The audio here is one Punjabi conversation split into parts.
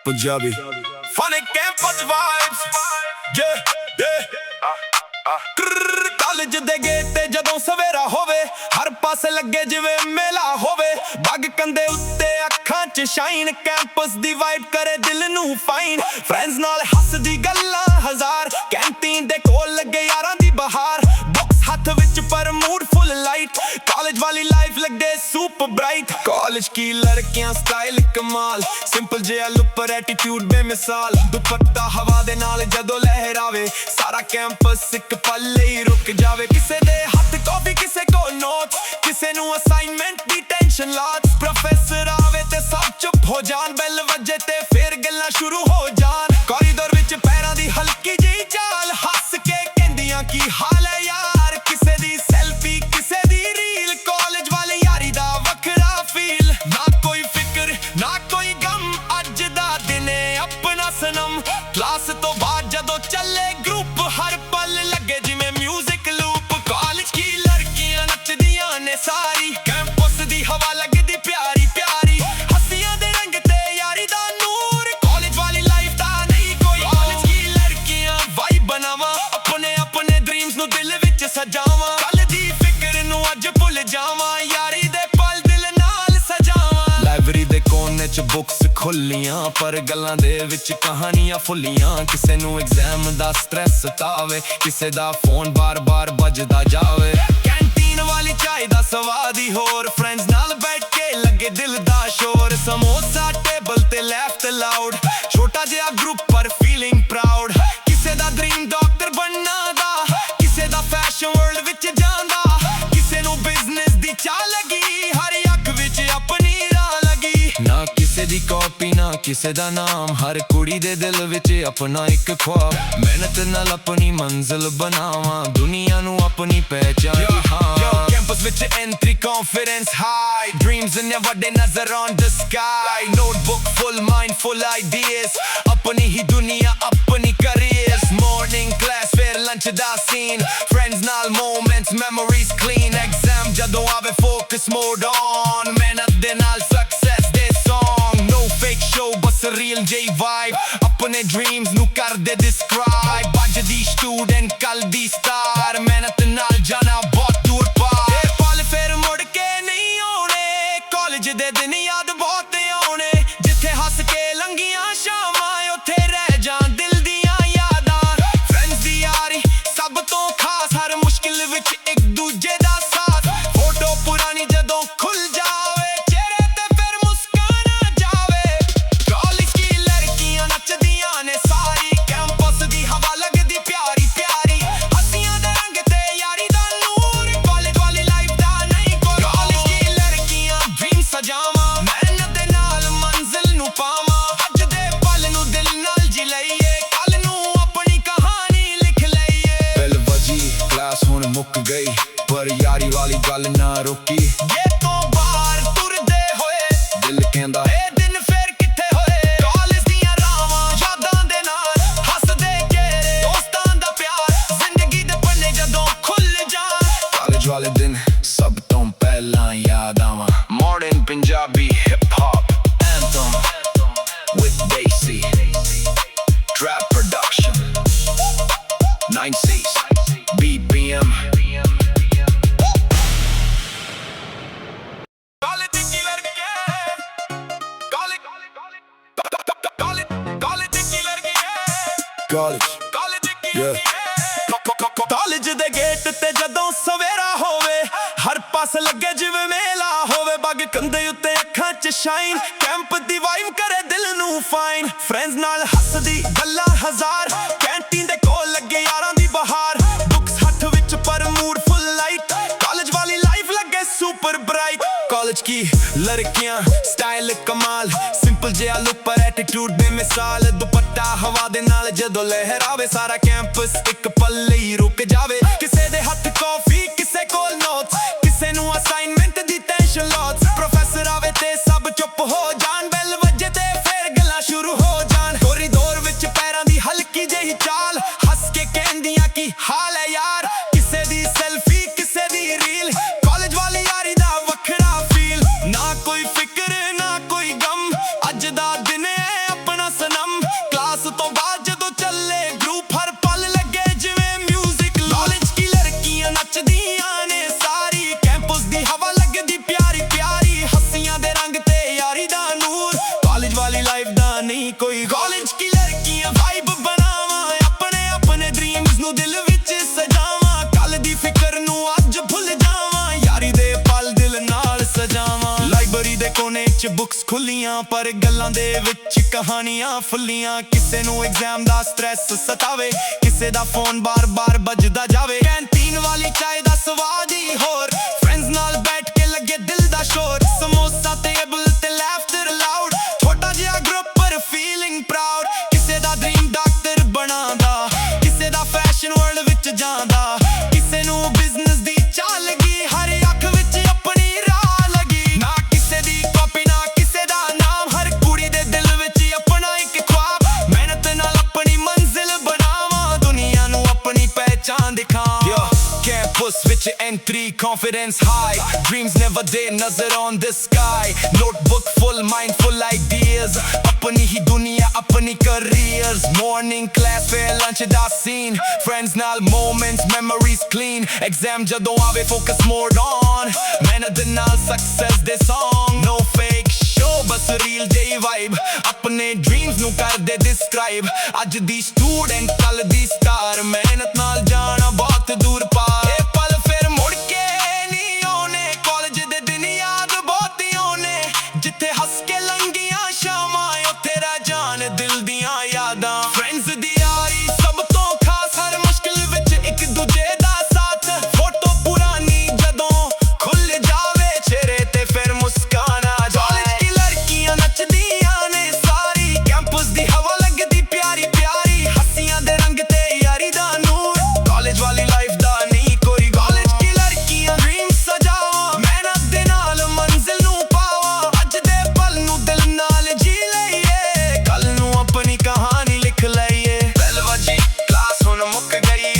Punjabi. Funny campus vibes. Yeah, yeah. College ਦੇ ਗੇਟ ਤੇ ਜਦੋਂ ਸਵੇਰਾ ਹੋਵੇ ਹਰ ਪਾਸੇ ਲੱਗੇ ਜਿਵੇਂ ਮੇਲਾ ਹੋਵੇ ਬੱਗ ਕੰਦੇ ਉੱਤੇ ਅੱਖਾਂ 'ਚ ਸ਼ਾਈਨ ਕੈਂਪਸ ਦੀ ਵਾਈਬ ਕਰੇ ਦਿਲ ਨੂੰ ਫਾਈਨ ਫਰੈਂਡਸ ਨਾਲ ਹੱਸਦੀ ਗੱਲਾਂ ਹਜ਼ਾਰ ਕੈਂਟੀਨ ਦੇ ਕੋਲ ਲੱਗੇ ਯਾਰਾਂ ਦੀ ਬਹਾਰ ਬੁੱਕਸ ਹੱਥ ਵਿੱਚ ਪਰ मूड फुल लाइट कॉलेज वाली लाइफ लगे सुपर ब्राइट कॉलेज की लड़कियां स्टाइल कमाल सिंपल जिहा लुक पर एटीट्यूड बेमिसाल दुपट्टा हवा दे नाल जदों लहरावे सारा कैंपस एक पल लई रुक जावे किसे दे हत्थ कॉफी किसे को नोट किसे नू असाइनमेंट दी टेंशन लाट प्रोफेसर आवे ते सब चुप हो जान बैल वजे ते फिर गल्लां शुरू हो जान कॉरिडोर विच पैरां दी हल्की जी चाल हस के कहंदियां की हाल है यार किसे दी सेल्फी किसे दी रील कॉलेज वाले यारी दा वखरा फील ना कोई फिक्र ना कोई गम अज दा दिन अपना सनम क्लास तो बाद जदों चले ग्रुप हर पल लगे जिवें म्यूजिक लूप कॉलेज की लड़कियां नचदियां ने सारी कैंपस दी हवा लगदी प्यारी प्यारी हंसियां दे रंग ते यारी दा नूर कॉलेज वाली लाइफ दा नहीं कोई कॉलेज की लड़कियां वाइब बनावा अपने अपने ड्रीम्स नु दिल विच सजावा कल दी फिक्र नु अज भुल जावा यारी दे पल दिल नाल सजावा लाइब्रेरी दे कोने च बुक्स खुल्लियां पर गल्लां दे विच कहानियां फुल्लियां किसे नु एग्जाम दा स्ट्रेस सतावे किसे दा फोन बार-बार बजदा जावे कैंटीन वाली चाय दा स्वाद ही होर फ्रेंड्स नाल बैठ के लगे दिल दा शोर समोसा टेबल ते लेफ्ट लाउड छोटा जिहा ग्रुप पर फीलिंग प्राउड किसे दा ड्रीम डॉक्टर बनना दा किसे दा फैशन वर्ल्ड विच जांदा किसे नु बिजनेस दी चाह लगी हर अख विच अपनी राह लगी ना किसे दी कॉपी ना किसे दा नाम हर कुड़ी दे दिल विच अपना एक ख्वाब मेहनत नाल अपनी मंजिल बनावा दुनिया नु अपनी पहचान हां कैंपस विच एंट्री कॉन्फिडेंस हाई ड्रीम्स ने वड्डे नजर on the sky notebook full mind full ideas अपनी ही दुनिया अपनी करियर्स मॉर्निंग क्लास फिर लंच दा सीन फ्रेंड्स नाल मोमेंट्स मेमोरीज क्लीन एग्जाम जदों आवे फोकस मोड ऑन मेहनत दे नाल सक्सेस दे सॉन्ग नो फेक शो बस रियल जे वाइब अपने ड्रीम्स नु कर they describe a the student कल दी स्टार मेहनत नाल जाना बहुत दूर पार ए पल फिर मुड़ के नहीं आने कॉलेज दे दिन याद बहुत आने जिथे हस के लंघियां शामां उत्थे रह जान दिल दियां यादां फ्रेंड्स दी यारी सब तो खास हर मुश्किल विच एक दूजे दा साथ फोटो पुरानी जदों खुल जावे चेहरे ते फिर मुस्कान आ जावे कॉलेज की लड़कियां नचदियां ने सारी कैंपस दी हवा लगदी प्यारी प्यारी हंसियां दे रंग ते यारी दा नूर कॉलेज वाली लाइफ दा नहीं कोई कॉलेज की लड़कियां ड्रीम सजावा मेहनत दे नाल मंजिल नु पावा अज दे पल नु दिल नाल जी लईए कल नु अपनी कहानी लिख लईए बेल वजी क्लास हुण मुक गई पर यारी वाली गल ना रुकी ये तो बाहर तुरदे होए दिल कहंदा ए दिन फिर किथे होए कॉलेज दियां रावां यादां दे नाल हसदे चेहरे दोस्तां दा प्यार जिंदगी दे पन्ने जदों खुल जान कॉलेज वाले दिन सब तो पहला याद आवा modern Punjabi hip hop anthem with Daisy trap production 9C's BPM college ਦੇ ਗੇਟ ਤੇ ਜਦੋਂ ਸਵੇਰਾ ਹੋਵੇ ਹਰ ਪਾਸੇ ਲੱਗੇ ਜਿਵੇਂ ਮੇਲਾ ਹੋਵੇ ਬੱਗ ਕੰਦੇ ਉੱਤੇ ਅੱਖਾਂ 'ਚ ਸ਼ਾਈਨ ਕੈਂਪ ਦੀ ਵਾਈਬ ਕਰੇ ਦਿਲ ਨੂੰ ਫਾਈਨ ਫਰੈਂਡਸ ਨਾਲ ਹੱਸਦੀ ਗੱਲਾਂ ਹਜ਼ਾਰ ਕੈਂਟੀਨ ਦੇ ਕੋਲ ਲੱਗੇ ਯਾਰਾਂ ਦੀ ਬਹਾਰ ਬੁੱਕਸ ਹੱਥ ਵਿੱਚ ਪਰ मूड फुल लाइट कॉलेज वाली लाइफ लगे सुपर ब्राइट कॉलेज की लड़कियां स्टाइल कमाल सिंपल जिहा लुक पर एटीट्यूड बेमिसाल दुपट्टा हवा दे नाल जदों लहरावे सारा कैंपस एक पल लई रुक जावे किसे दे हत्थ कॉफी किसे कोल नोट्स किसे नू असाइनमेंट दी टेंशन लाट प्रोफेसर आवे ते सब चुप हो जान बैल वजे ते फिर गल्लां शुरू हो जान कॉरिडोर विच पैरां दी हल्की जेही चाल हस के कहंदियां की हाल है यार किसे दी सेल्फी किसे दी रील कॉलेज वाली यारी दा वखरा फील ना कोई फिक्र ना कोई गम अज दा दिन अपना ਕੋਨੇ 'ਚ ਬੁੱਕਸ ਖੁੱਲੀਆਂ ਪਰ ਗੱਲਾਂ ਦੇ ਵਿੱਚ ਕਹਾਣੀਆਂ ਫੁੱਲੀਆਂ। ਕਿਸੇ ਨੂੰ ਐਗਜ਼ਾਮ ਦਾ ਸਟ੍ਰੈਸ ਸਤਾਵੇ, ਕਿਸੇ ਦਾ ਫੋਨ ਬਾਰ-ਬਾਰ ਵੱਜਦਾ ਜਾਵੇ। ਕੈਂਟੀਨ ਵਾਲੀ ਚਾय ਦਾ ਸਵਾਦ ਹੀ ਹੋਰ, ਫਰੈਂਡਸ ਨਾਲ ਬੈਠ ਕੇ ਲੱਗੇ ਦਿਲ ਦਾ ਸ਼ੋਰ। ਸਮੋਸਾ ਟੇਬਲ ਤੇ ਲਾਫਟਰ ਲਾਊਡ, ਛੋਟਾ ਜਿਹਾ ਗਰੁੱਪ ਪਰ ਫੀਲਿੰਗ ਪ੍ਰਾਊਡ। ਕਿਸੇ ਦਾ ਡ੍ਰੀਮ ਡਾਕਟਰ ਬਣਾਉਂਦਾ, ਕਿਸੇ ਦਾ ਫੈਸ਼ਨ ਵਰਲਡ ਵਿੱਚ ਜਾਂਦਾ, ਕਿਸੇ ਨੂੰ ਬਿਜ਼ਨਸ ਦੀ ਚਾਹ ਲੱਗੀ, ਹਰ ਅੱਖ ਵਿੱਚ ਆਪਣੀ ਰਾਹ ਲੱਗੀ। ਨਾ ਕਿਸੇ ਦੀ ਕਾਪੀ ਨਾ ਕਿਸੇ ਦਾ ਨਾਮ, ਹਰ ਕੁੜੀ ਦੇ ਦਿਲ ਵਿੱਚ ਆਪਣਾ ਇੱਕ ख्वाब। ਮਿਹਨਤ ਨਾਲ ਆਪਣੀ ਮੰਜ਼ਿਲ ਬਣਾਵਾਂ, ਦੁਨੀਆ ਨੂੰ ਆਪਣੀ ਪਹਿਚਾਨ ਦਿਖਾਵਾਂ। Campus ਵਿੱਚ entry, confidence high, dreams never day, nazar on the sky. Notebook full, mind full ideas, ਆਪਣੀ ਹੀ ਦੁਨੀਆ ਆਪਣੀ careers. Morning class ਫਿਰ lunch ਦਾ scene, friends ਨਾਲ moments, memories clean. Exam ਜਦੋਂ ਆਵੇ focus mode on, ਮਿਹਨਤ ਨਾਲ success ਦੇ song. No fake show, ਬਸ real day vibe, ਆਪਣੇ dreams ਨੂੰ ਕਰਦੇ describe. ਅੱਜ ਦੀ student ਕੱਲ ਦੀ star, ਮਿਹਨਤ ਨਾਲ ਜਾਣਾ ਬਹੁਤ ਦੂਰ ਪਾਰ। ਇਹ ਪਲ ਫਿਰ ਮੁੜ ਕੇ ਨਹੀਂ ਆਉਣੇ, ਕਾਲਜ ਦੇ ਦਿਨ ਯਾਦ ਬਹੁਤ ਆਉਣੇ, ਜਿੱਥੇ ਹੱਸ ਕੇ ਲੰਘੀਆਂ ਸ਼ਾਮਾਂ, ਉੱਥੇ ਰਹਿ ਜਾਣ ਦਿਲ ਦੀਆਂ ਯਾਦਾਂ। ਫਰੈਂਡਸ ਦੀ ਯਾਰੀ ਸਭ ਤੋਂ ਖਾਸ, ਹਰ ਮੁਸ਼ਕਿਲ ਵਿੱਚ ਇੱਕ ਦੂਜੇ ਦਾ ਸਾਥ। ਫੋਟੋ ਪੁਰਾਣੀ ਜਦੋਂ ਖੁੱਲ ਜਾਵੇ ਚਿਹਰੇ ਤੇ ਫਿਰ ਮੁਸਕਾਨ ਆ ਜਾਏ। ਕਾਲਜ ਕੀ ਲੜਕੀਆਂ ਨੱਚਦੀਆਂ ਨੇ ਸਾਰੀ, ਕੈਂਪਸ ਦੀ ਹਵਾ ਲੱਗਦੀ ਪਿਆਰੀ ਪਿਆਰੀ, ਹੱਸੀਆਂ ਦੇ ਰੰਗ ਤੇ ਯਾਰੀ ਦਾ ਨੂਰ। ਕਾਲਜ ਵਾਲੀ ਲਾਈਫ ਦਾ ਨਹੀਂ ਕੋਈ ਕਾਲਜ ਕੀ ਲੜਕੀਆਂ ਡ੍ਰੀਮ ਸਜਾਵਾਂ, ਮਿਹਨਤ ਦੇ ਨਾਲ ਮੰਜ਼ਿਲ ਨੂੰ ਪਾਵਾਂ। ਅੱਜ ਦੇ ਪਲ ਨੂੰ ਦਿਲ ਨਾਲ ਜੀ ਲਈਏ, ਕੱਲ ਨੂੰ ਆਪਣੀ ਕਹਾਣੀ ਲਿਖ ਲਈਏ। ਬੈਲ ਵੱਜੀ ਕਲਾਸ ਹੁਣ ਮੁੱਕ ਗਈ,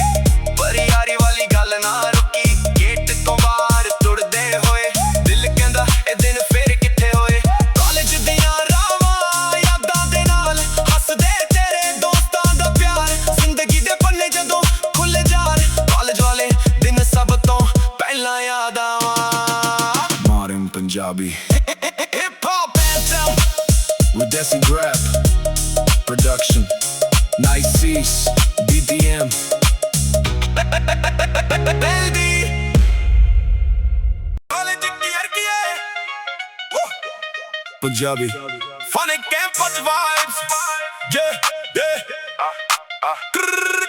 ਪਰ ਯਾਰੀ ਵਾਲੀ ਗੱਲ ਨਾ ਰੁਕੀ। ਗੇਟ ਤੋਂ ਬਾਹਰ ਤੁਰਦੇ ਹੋਏ ਦਿਲ ਕਹਿੰਦਾ ਇਹ ਦਿਨ ਫਿਰ ਕਿੱਥੇ ਹੋਏ। ਕਾਲਜ ਦੀਆਂ ਰਾਵਾਂ ਯਾਦਾਂ ਦੇ ਨਾਲ ਹੱਸਦੇ ਤੇਰੇ ਦੋਸਤਾਂ ਦਾ ਪਿਆਰ, ਜ਼ਿੰਦਗੀ ਦੇ ਪੰਨੇ ਜਦੋਂ ਖੁੱਲ ਜਾਣ, ਕਾਲਜ ਵਾਲੇ ਦਿਨ ਸਭ ਤੋਂ ਪਹਿਲਾਂ ਯਾਦ ਆਵਾਂ। Modern Punjabi Hip hop anthem, with Desi Grab production. Nice Cease BDM. baby college ਕੀ ਲੜਕੀਏ Punjabi. Funny campus vibes, yeah, yeah.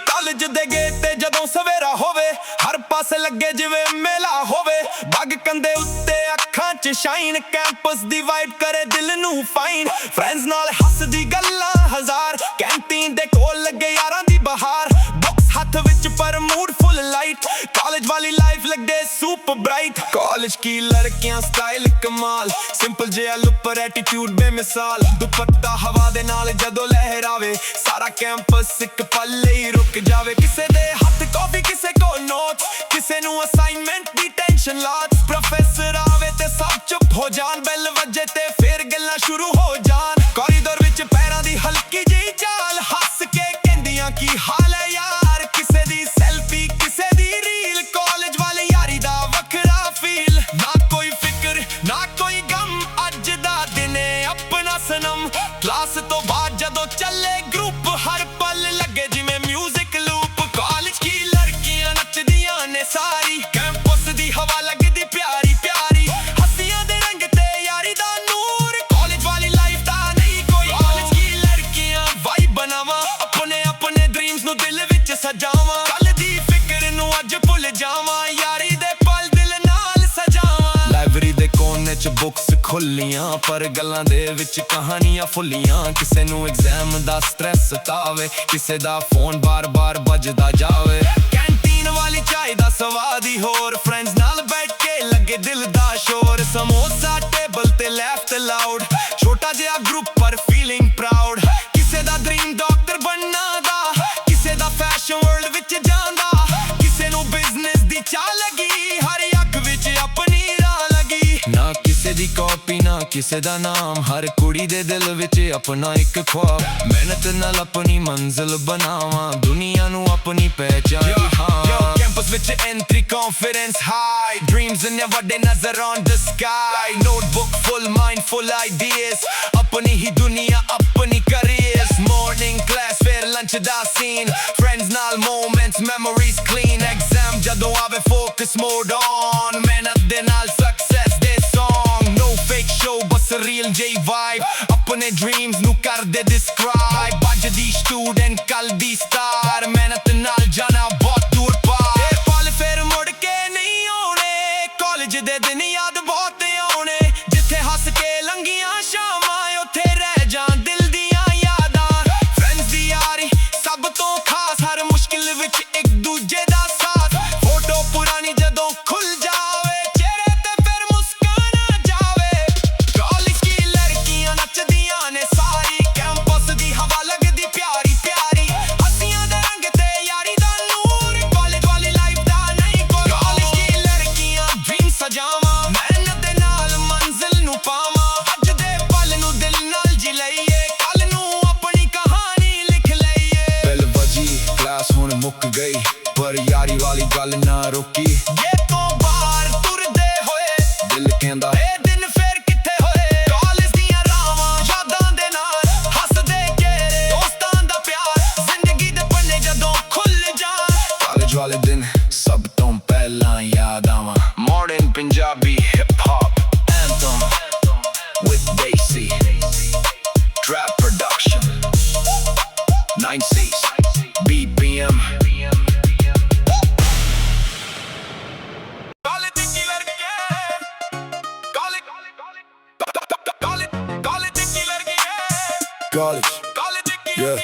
College ਦੇ ਗੇਟ ਤੇ ਜਦੋਂ ਸਵੇਰਾ ਹੋਵੇ, ਹਰ ਪਾਸੇ ਲੱਗੇ ਜਿਵੇਂ ਮੇਲਾ ਹੋਵੇ। ਬੱਗ ਕੰਦੇ ਉੱਤੇ ਅੱਖਾਂ 'ਚ ਸ਼ਾਈਨ, ਕੈਂਪਸ ਦੀ ਵਾਈਬ ਕਰੇ ਦਿਲ ਨੂੰ ਫਾਈਨ। ਫਰੈਂਡਸ ਨਾਲ ਹੱਸਦੀ ਗੱਲਾਂ ਹਜ਼ਾਰ, ਕੈਂਟੀਨ ਦੇ ਕੋਲ ਲੱਗੇ ਯਾਰਾਂ ਦੀ ਬਹਾਰ। ਬੁੱਕਸ ਹੱਥ ਵਿੱਚ ਪਰ ਮੂਡ ਫੁੱਲ ਲਾਈਟ, ਕਾਲਜ ਵਾਲੀ ਲਾਈਫ ਲੱਗਦੇ ਸੁਪਰ ਬ੍ਰਾਈਟ। ਕਾਲਜ ਕੀ ਲੜਕੀਆਂ ਸਟਾਈਲ ਕਮਾਲ, ਸਿੰਪਲ ਜਿਹਾ ਲੁੱਕ ਪਰ ਐਟੀਟਿਊਡ ਬੇਮਿਸਾਲ। ਦੁਪੱਟਾ ਹਵਾ ਦੇ ਨਾਲ ਜਦੋਂ ਲਹਿਰਾਵੇ, ਸਾਰਾ ਕੈਂਪਸ ਇੱਕ ਪਲ ਲਈ ਰੁਕ ਜਾਵੇ। ਕਿਸੇ ਦੇ ਹੱਥ ਕਾਫੀ, ਕਿਸੇ ਕੋਲ ਨੋਟ, ਕਿਸੇ ਨੂੰ ਅਸਾਈਨਮੈਂਟ ਦੀ ਟੈਨਸ਼ਨ ਲਾਟ। ਪ੍ਰੋਫੈਸਰ ਆਵੇ ਤੇ ਸਭ ਚੁੱਪ ਹੋ ਜਾਣ, ਬੈਲ ਵੱਜੇ ਤੇ ਫਿਰ ਗੱਲਾਂ ਸ਼ੁਰੂ ਹੋ ਜਾਣ। ਕੋਰੀਡੋਰ ਵਿੱਚ ਪੈਰਾਂ ਦੀ ਹਲਕੀ ਜਿਹੀ ਚਾਲ, ਹੱਸ ਕੇ ਕਹਿੰਦੀਆਂ ਕੀ ਹਾਲ ਹੈ ਯਾਰ। ਕਿਸੇ ਦੀ ਸੈਲਫੀ ਕਿਸੇ ਦੀ ਰੀਲ, ਕਾਲਜ ਵਾਲੀ ਯਾਰੀ ਦਾ ਵੱਖਰਾ ਫੀਲ। ਨਾ ਕੋਈ ਫਿਕਰ ਨਾ ਕੋਈ ਗਮ, ਅੱਜ ਦਾ ਦਿਨ ਏ ਆਪਣਾ ਸਨਮ। ਕਲਾਸ ਤੋਂ ਬਾਅਦ ਜਦੋਂ ਚੱਲੇ ਗਰੁੱਪ, ਹਰ ਪਲ ਲੱਗੇ ਜਿਵੇਂ ਮਿਊਜ਼ਿਕ ਲੂਪ। ਕਾਲਜ ਕੀ ਲੜਕੀਆਂ ਨੱਚਦੀਆਂ ਨੇ ਸਾਰੀ, ਕੈਂਪਸ ਦੀ ਹਵਾ ਲੱਗਦੀ ਪਿਆਰੀ ਪਿਆਰੀ, ਹੱਸੀਆਂ ਦੇ ਰੰਗ ਤੇ ਯਾਰੀ ਦਾ ਨੂਰ। ਕਾਲਜ ਵਾਲੀ ਲਾਈਫ ਦਾ ਨਹੀਂ ਕੋਈ ਕਾਲਜ ਕੀ ਲੜਕੀਆਂ ਵਾਈਬ ਬਣਾਵਾਂ, ਆਪਣੇ ਆਪਣੇ ਡ੍ਰੀਮਸ ਨੂੰ ਦਿਲ ਵਿੱਚ ਸਜਾਵਾਂ। ਕੱਲ ਦੀ ਫਿਕਰ ਨੂੰ ਅੱਜ ਭੁੱਲ ਜਾਵਾਂ, ਯਾਰੀ ਦੇ ਪਲ ਦਿਲ ਨਾਲ ਸਜਾਵਾਂ। ਲਾਇਬ੍ਰੇਰੀ ਦੇ ਕੋਨੇ 'ਚ ਬੁੱਕਸ ਖੁੱਲੀਆਂ, ਪਰ ਗੱਲਾਂ ਦੇ ਵਿੱਚ ਕਹਾਣੀਆਂ ਫੁੱਲੀਆਂ। ਕਿਸੇ ਨੂੰ ਐਗਜ਼ਾਮ ਦਾ ਸਟ੍ਰੈਸ ਸਤਾਵੇ, ਕਿਸੇ ਦਾ ਫੋਨ ਬਾਰ-ਬਾਰ ਵੱਜਦਾ ਜਾਵੇ। ਕੈਂਟੀਨ ਵਾਲੀ ਚਾय ਦਾ ਸਵਾਦ ਹੀ ਹੋਰ, ਫਰੈਂਡਸ ਨਾਲ ਬੈਠ ਕੇ ਲੱਗੇ ਦਿਲ ਦਾ ਸ਼ੋਰ। ਸਮੋਸਾ ਟੇਬਲ ਤੇ ਲਾਫਟ ਲਾਊਡ, ਛੋਟਾ ਜਿਹਾ ਗਰੁੱਪ ਪਰ ਫੀਲਿੰਗ ਪ੍ਰਾਊਡ। ਕਿਸੇ ਦਾ ਡ੍ਰੀਮ ਡਾਕਟਰ ਬਣਨਾ ਦਾ, ਕਿਸੇ ਦਾ ਫੈਸ਼ਨ ਵਰਲਡ ਵਿੱਚ ਜਾਂਦਾ, ਕਿਸੇ ਨੂੰ ਬਿਜ਼ਨਸ ਦੀ ਚਾਹ ਲੱਗੀ, ਹਰ ਅੱਖ ਵਿੱਚ ਆਪਣੀ ਰਾਹ ਲੱਗੀ। ਨਾ ਕਿਸੇ ਦੀ ਕਾਪੀ ਨਾ ਕਿਸੇ ਦਾ ਨਾਮ, ਹਰ ਕੁੜੀ ਦੇ ਦਿਲ ਵਿੱਚ ਆਪਣਾ ਇੱਕ ख्वाब। ਮਿਹਨਤ ਨਾਲ ਆਪਣੀ ਮੰਜ਼ਿਲ ਬਣਾਵਾਂ, ਦੁਨੀਆ ਨੂੰ ਆਪਣੀ ਪਹਿਚਾਨ ਦਿਖਾਵਾਂ। ਕੈਂਪਸ ਵਿੱਚ entry, confidence high, dreams never day, nazar on the sky. Notebook full, mind full ideas, ਆਪਣੀ ਹੀ ਦੁਨੀਆ ਆਪਣੀ careers. Morning class ਫਿਰ lunch ਦਾ scene, friends ਨਾਲ moments, memories clean. Exam ਜਦੋਂ ਆਵੇ focus mode on, ਮਿਹਨਤ ਦੇ ਨਾਲ success ਦੇ song. No fake show, ਬਸ ਜਿਹੀ vibe ਆਪਣੇ dreams ਨੂੰ ਕਰਦੇ describe ਅੱਜ ਦੀ student ਕੱਲ ਦੀ star ਮਿਹਨਤ ਨਾਲ ਜਾਣਾ ਬਹੁਤ ਦੂਰ ਪਾਰ ਇਹ ਪਲ ਫਿਰ ਮੁੜ ਕੇ ਨਹੀਂ ਆਉਣੇ ਕਾਲਜ ਦੇ ਦਿਨ ਯਾਦ ਬਹੁਤ ਆਉਣੇ ਜਿੱਥੇ ਹੱਸ ਕੇ ਲੰਘੀਆਂ ਸ਼ਾਮਾਂ ਉੱਥੇ ਰਹਿ ਜਾਣ ਦਿਲ ਦੀਆਂ ਯਾਦਾਂ friends ਦੀ ਯਾਰੀ ਸਭ ਤੋਂ ਖਾਸ ਹਰ ਮੁਸ਼ਕਿਲ ਵਿੱਚ ਇੱਕ ਦੂਜੇ ਦਾ ਸਾਥ ਫੋਟੋ ਪੁਰਾਣੀ ਜਦੋਂ ਖੁੱਲ ਜਾਵੇ ਚਿਹਰੇ ਤੇ ਫਿਰ ਮੁਸਕਾਨ ਆ ਜਾਵੇ ਕਾਲਜ ਦੀ ਲੜਕੀਆਂ ਨੱਚਦੀਆਂ ਨੇ ਸਾਰੀ ਕੈਂਪਸ ਦੀ ਹਵਾ ਲੱਗਦੀ ਪਿਆਰੀ ਪਿਆਰੀ ਹੱਸੀਆਂ ਦੇ ਰੰਗ ਤੇ ਯਾਰੀ ਦਾ ਨੂਰ ਕਾਲਜ ਵਾਲੀ ਲਾਈਫ ਦਾ ਨਹੀਂ ਕੋਈ ਕਾਲਜ ਦੀ ਲੜਕੀਆਂ ਡ੍ਰੀਮ ਸਜਾਵਾਂ ਮਿਹਨਤ ਦੇ ਨਾਲ ਮੰਜ਼ਿਲ ਨੂੰ ਪਾਵਾਂ ਅੱਜ ਦੇ ਪਲ ਨੂੰ ਦਿਲ ਨਾਲ ਜੀ ਲਈਏ ਕੱਲ ਨੂੰ ਆਪਣੀ ਕਹਾਣੀ ਲਿਖ ਲਈਏ ਬੈਲ ਵੱਜੀ ਕਲਾਸ ਹੁਣ ਮੁੱਕ ਗਈ ਪਰ ਯਾਰੀ ਵਾਲੀ ਗੱਲ ਨਾ ਰੁਕੀ ਇਹ ਤੋਂ ਬਾਹਰ ਤੁਰਦੇ ਹੋਏ ਦਿਲ ਕਹਿੰਦਾ ਇਹ ਦਿਨ ਫਿਰ ਕਿੱਥੇ ਹੋਏ ਕਾਲਜ ਦੀਆਂ ਰਾਵਾਂ ਯਾਦਾਂ ਦੇ ਨਾਲ ਹੱਸਦੇ ਚਿਹਰੇ ਦੋਸਤਾਂ ਦਾ ਪਿਆਰ ਜ਼ਿੰਦਗੀ ਦੇ ਪੰਨੇ ਜਦੋਂ ਖੁੱਲ ਜਾਣ ਕਾਲਜ ਵਾਲੇ ਦਿਨ ਸਭ ਤੋਂ ਪਹਿਲਾਂ ਯਾਦ ਆਵਾਂ modern Punjabi hip hop anthem with Daisy trap production 9C's BPM college ਕੀ ਲੜਕੀਆਂ ਕਾਲਜ ਕੀ ਲੜਕੀਆਂ college ਕਾਲਜ ਕੀ Yeah.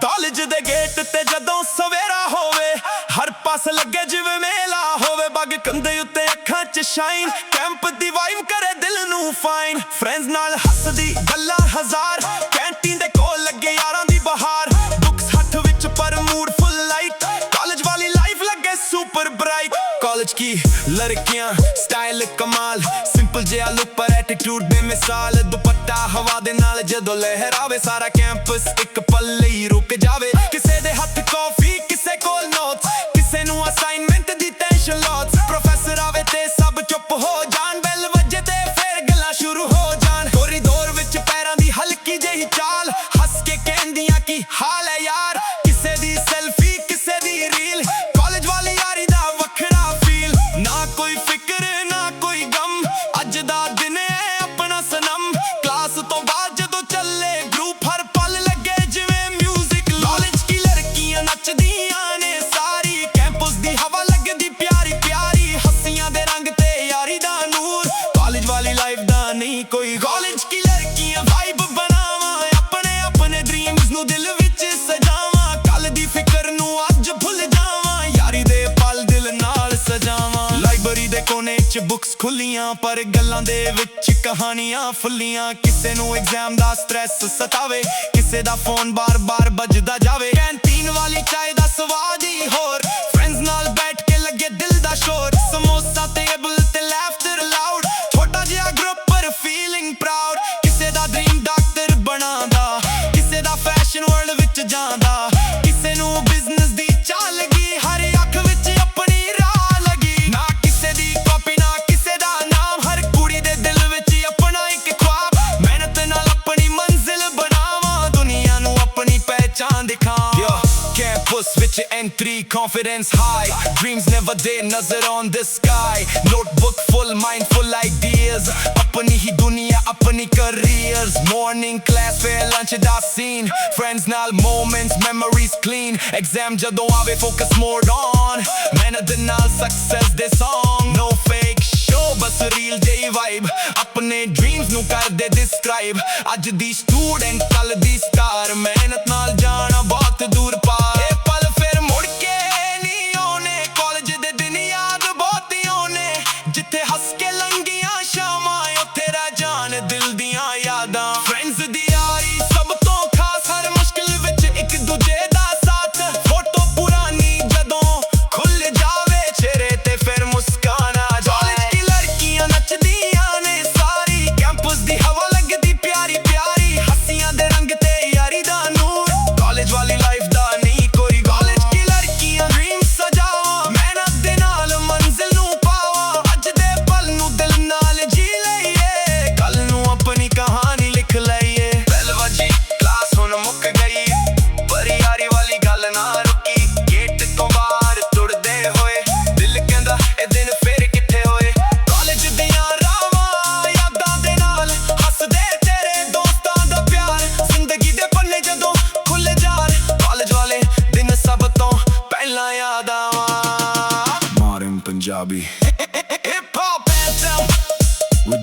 ਕਾਲਜ ਦੇ ਗੇਟ ਤੇ ਜਦੋਂ ਸਵੇਰਾ ਹੋਵੇ ਹਰ ਪਾਸ ਲੱਗੇ ਜਿਵੇਂ ਮੇਲਾ ਹੋਵੇ ਬੱਗ ਕੰਧੇ ਉੱਤੇ ਅੱਖਾਂ 'ਚ ਸ਼ਾਈਨ ਕੈਂਪ ਦੀ ਵਾਈਬ ਕਰੇ ਦਿਲ ਨੂੰ ਫਾਈਨ ਫਰੈਂਡਸ ਨਾਲ ਹੱਸਦੀ ਗੱਲਾਂ ਹਜ਼ਾਰ ਕੈਂਟੀਨ ਦੇ ਕੋਲ ਲੱਗੇ ਯਾਰਾਂ ਦੀ ਬਹਾਰ ਬੁੱਕਸ ਹੱਥ ਵਿੱਚ ਪਰ ਮੂਡ ਫੁੱਲ ਲਾਈਟ ਕਾਲਜ ਵਾਲੀ ਲਾਈਫ ਲੱਗੇ ਸੁਪਰ ਬ੍ਰਾਈਟ ਕਾਲਜ ਕੀ ਲੜਕੀਆਂ ਸਟਾਈਲ ਕਮਾਲ ਸਿੰਪਲ ਜਿਹਾ ਲੁੱਕ ਪਰ ਐਟੀਟਿਊਡ ਬੇਮਿਸਾਲ ਦੁਪੱਟਾ ਹਵਾ ਦੇ ਨਾਲ ਜਦੋਂ ਲਹਿਰਾਵੇ ਸਾਰਾ ਕੈਂਪਸ ਇੱਕ ਪਲ ਲਈ ਰੁਕ ਜਾਵੇ ਕਿਸੇ ਦੇ ਹੱਥ ਕਾਫੀ ਕਿਸੇ ਕੋਲ ਨੋਟਸ ਕਿਸੇ ਨੂੰ ਅਸਾਈਨਮੈਂਟ ਦੀ ਟੈਨਸ਼ਨ ਲੋਟਸ ਪ੍ਰੋਫੈਸਰ ਆਵੇ ਤੇ ਸਭ ਚੁੱਪ ਹੋ ਜਾਣ ਬੈਲ ਵੱਜੇ ਤੇ ਫਿਰ ਗੱਲਾਂ ਸ਼ੁਰੂ ਹੋ ਜਾਣ ਕੋਰੀਡੋਰ ਵਿੱਚ ਪੈਰਾਂ ਦੀ ਹਲਕੀ ਜਿਹੀ ਚਾਲ ਹੱਸ ਕੇ ਕਹਿੰਦੀਆਂ ਕੀ ਹਾਲ ਹੈ ਯਾਰ ਕਿਸੇ ਦੀ ਸੈਲਫੀ ਕਿਸੇ ਦੀ ਰੀਲ ਕਾਲਜ ਵਾਲੀ ਯਾਰੀ ਦਾ ਵੱਖਰਾ ਫੀਲ ਨਾ ਕੋਈ ਫਿਕਰ ਨਾ ਕੋਈ ਗਮ ਅੱਜ ਦਾ ਦਿਨ ਹੈ ਆਪਣਾ ਸਨਮ ਕਲਾਸ ਤੋਂ ਬਾਅਦ ਜਦੋਂ ਚੱਲੇ ਗਰੁੱਪ ਹਰ ਪਲ ਲੱਗੇ ਜਿਵੇਂ ਮਿਊਜ਼ਿਕ ਕਾਲਜ ਕੀ ਲੜਕੀਆਂ ਨੱਚਦੀਆਂ ਨੇ ਸਾਰੀ ਕੈਂਪਸ ਦੀ ਹਵਾ ਲੱਗਦੀ ਪਿਆਰੀ ਪਿਆਰੀ ਹੱਸੀਆਂ ਦੇ ਰੰਗ ਤੇ ਯਾਰੀ ਦਾ ਨੂਰ ਕਾਲਜ ਵਾਲੀ ਲਾਈਫ ਦਾ ਨਹੀਂ ਕੋਈ ਕਾਲਜ ਕੀ ਲੜਕੀਆਂ ਵਾਈਬ ਬਣਾਵਾਂ ਆਪਣੇ ਆਪਣੇ ਡ੍ਰੀਮਸ ਨੂੰ ਦਿਲ ਵਿੱਚ ਸਜਾਵਾਂ ਕੱਲ ਦੀ ਫਿਕਰ ਨੂੰ ਅੱਜ ਭੁੱਲ ਜਾਵਾਂ ਯਾਰੀ ਦੇ ਪਲ ਦਿਲ ਨਾਲ ਸਜਾਵਾਂ ਲਾਇਬ੍ਰੇਰੀ ਦੇ ਕੋਨੇ 'ਚ ਬੁੱਕਸ ਖੁੱਲੀਆਂ ਪਰ ਗੱਲਾਂ ਦੇ ਵਿੱਚ ਕਹਾਣੀਆਂ ਫੁੱਲੀਆਂ ਕਿਸੇ ਨੂੰ ਐਗਜ਼ਾਮ ਦਾ ਸਟ੍ਰੈਸ ਸਤਾਵੇ ਕਿਸੇ ਦਾ ਫੋਨ ਬਾਰ-ਬਾਰ ਵੱਜਦਾ ਜਾਵੇ ਕੈਂਟੀਨ ਵਾਲੀ ਚਾਹ ਦਾ ਸਵਾਦ ਹੀ ਹੋਰ ਫਰੈਂਡਸ ਨਾਲ ਬੈਠ ਕੇ ਲੱਗੇ ਦਿਲ ਦਾ ਸ਼ੋਰ ਸਮੋਸਾ ਟੇਬਲ ਤੇ ਲਾਫਟਰ ਲਾਊਡ ਛੋਟਾ ਜਿਹਾ ਗਰੁੱਪ ਪਰ ਫੀਲਿੰਗ ਪ੍ਰਾਊਡ ਕਿਸੇ ਦਾ ਡ੍ਰੀਮ ਡਾਕਟਰ ਬਣਾਉਂਦਾ ਕਿਸੇ ਦਾ ਫੈਸ਼ਨ ਵਰਲਡ ਵਿੱਚ ਜਾਂਦਾ ਕਿਸੇ ਨੂੰ ਬਿਜ਼ਨਸ ਦੀ ਚਾਹ ਲੱਗੀ ਹਰ ਅੱਖ ਵਿੱਚ ਆਪਣੀ ਰਾਹ ਲੱਗੀ ਨਾ ਕਿਸੇ ਦੀ ਕਾਪੀ ਨਾ ਕਿਸੇ ਦਾ ਨਾਮ ਹਰ ਕੁੜੀ ਦੇ ਦਿਲ ਵਿੱਚ ਆਪਣਾ ਇੱਕ ख्वाब ਮਿਹਨਤ ਨਾਲ ਆਪਣੀ ਮੰਜ਼ਿਲ ਬਣਾਵਾਂ ਦੁਨੀਆ ਨੂੰ ਆਪਣੀ ਪਹਿਚਾਨ ਦਿਖਾਵਾਂ campus ਵਿੱਚ entry confidence high dreams never day nazar on the sky notebook full mind full ideas ਆਪਣੀ ਹੀ ਦੁਨੀਆ ਆਪਣੀ careers morning class fair lunch ਦਾ scene friends ਨਾਲ moments memories clean exam ਜਦੋਂ ਆਵੇ focus mode on ਮਿਹਨਤ ਦੇ ਨਾਲ success ਦੇ song no fake show ਬਸ real ਜਿਹੀ vibe ਆਪਣੇ dreams ਨੂੰ ਕਰਦੇ describe ਅੱਜ ਦੀ student ਕੱਲ ਦੀ star ਮਿਹਨਤ ਨਾਲ ਜਾਣਾ ਬਹੁਤ ਦੂਰ ਪਾਰ ਇਹ ਪਲ ਫਿਰ ਮੁੜ ਕੇ ਨਹੀਂ ਆਉਣੇ ਕਾਲਜ ਦੇ ਦਿਨ ਯਾਦ ਬਹੁਤ ਆਉਣੇ ਜਿੱਥੇ ਹੱਸ ਕੇ ਲੰਘੀਆਂ ਸ਼ਾਮਾਂ ਉੱਥੇ ਰਹਿ ਜਾਣ ਦਿਲ ਦੀਆਂ ਯਾਦਾਂ ਫਰੈਂਡਸ ਦੀ ਯਾਰੀ ਸਭ ਤੋਂ ਖਾਸ ਹਰ ਮੁਸ਼ਕਿਲ ਵਿੱਚ ਇੱਕ ਦੂਜੇ ਦਾ ਸਾਥ ਫੋਟੋ ਪੁਰਾਣੀ ਜਦੋਂ ਖੁੱਲ ਜਾਵੇ ਚਿਹਰੇ ਤੇ ਫਿਰ ਮੁਸਕਾਨ ਆ ਜਾਏ ਕਾਲਜ ਦੀ ਲੜਕੀਆਂ ਨੱਚਦੀਆਂ ਨੇ ਸਾਰੀ ਕੈਂਪਸ ਦੀ ਹਵਾ ਲੱਗਦੀ ਪਿਆਰੀ ਪਿਆਰੀ ਹੱਸੀਆਂ ਦੇ ਰੰਗ ਤੇ ਯਾਰੀ ਦਾ ਨੂਰ ਕਾਲਜ ਵਾਲੀ ਲਾਈਫ ਦਾ ਨਹੀਂ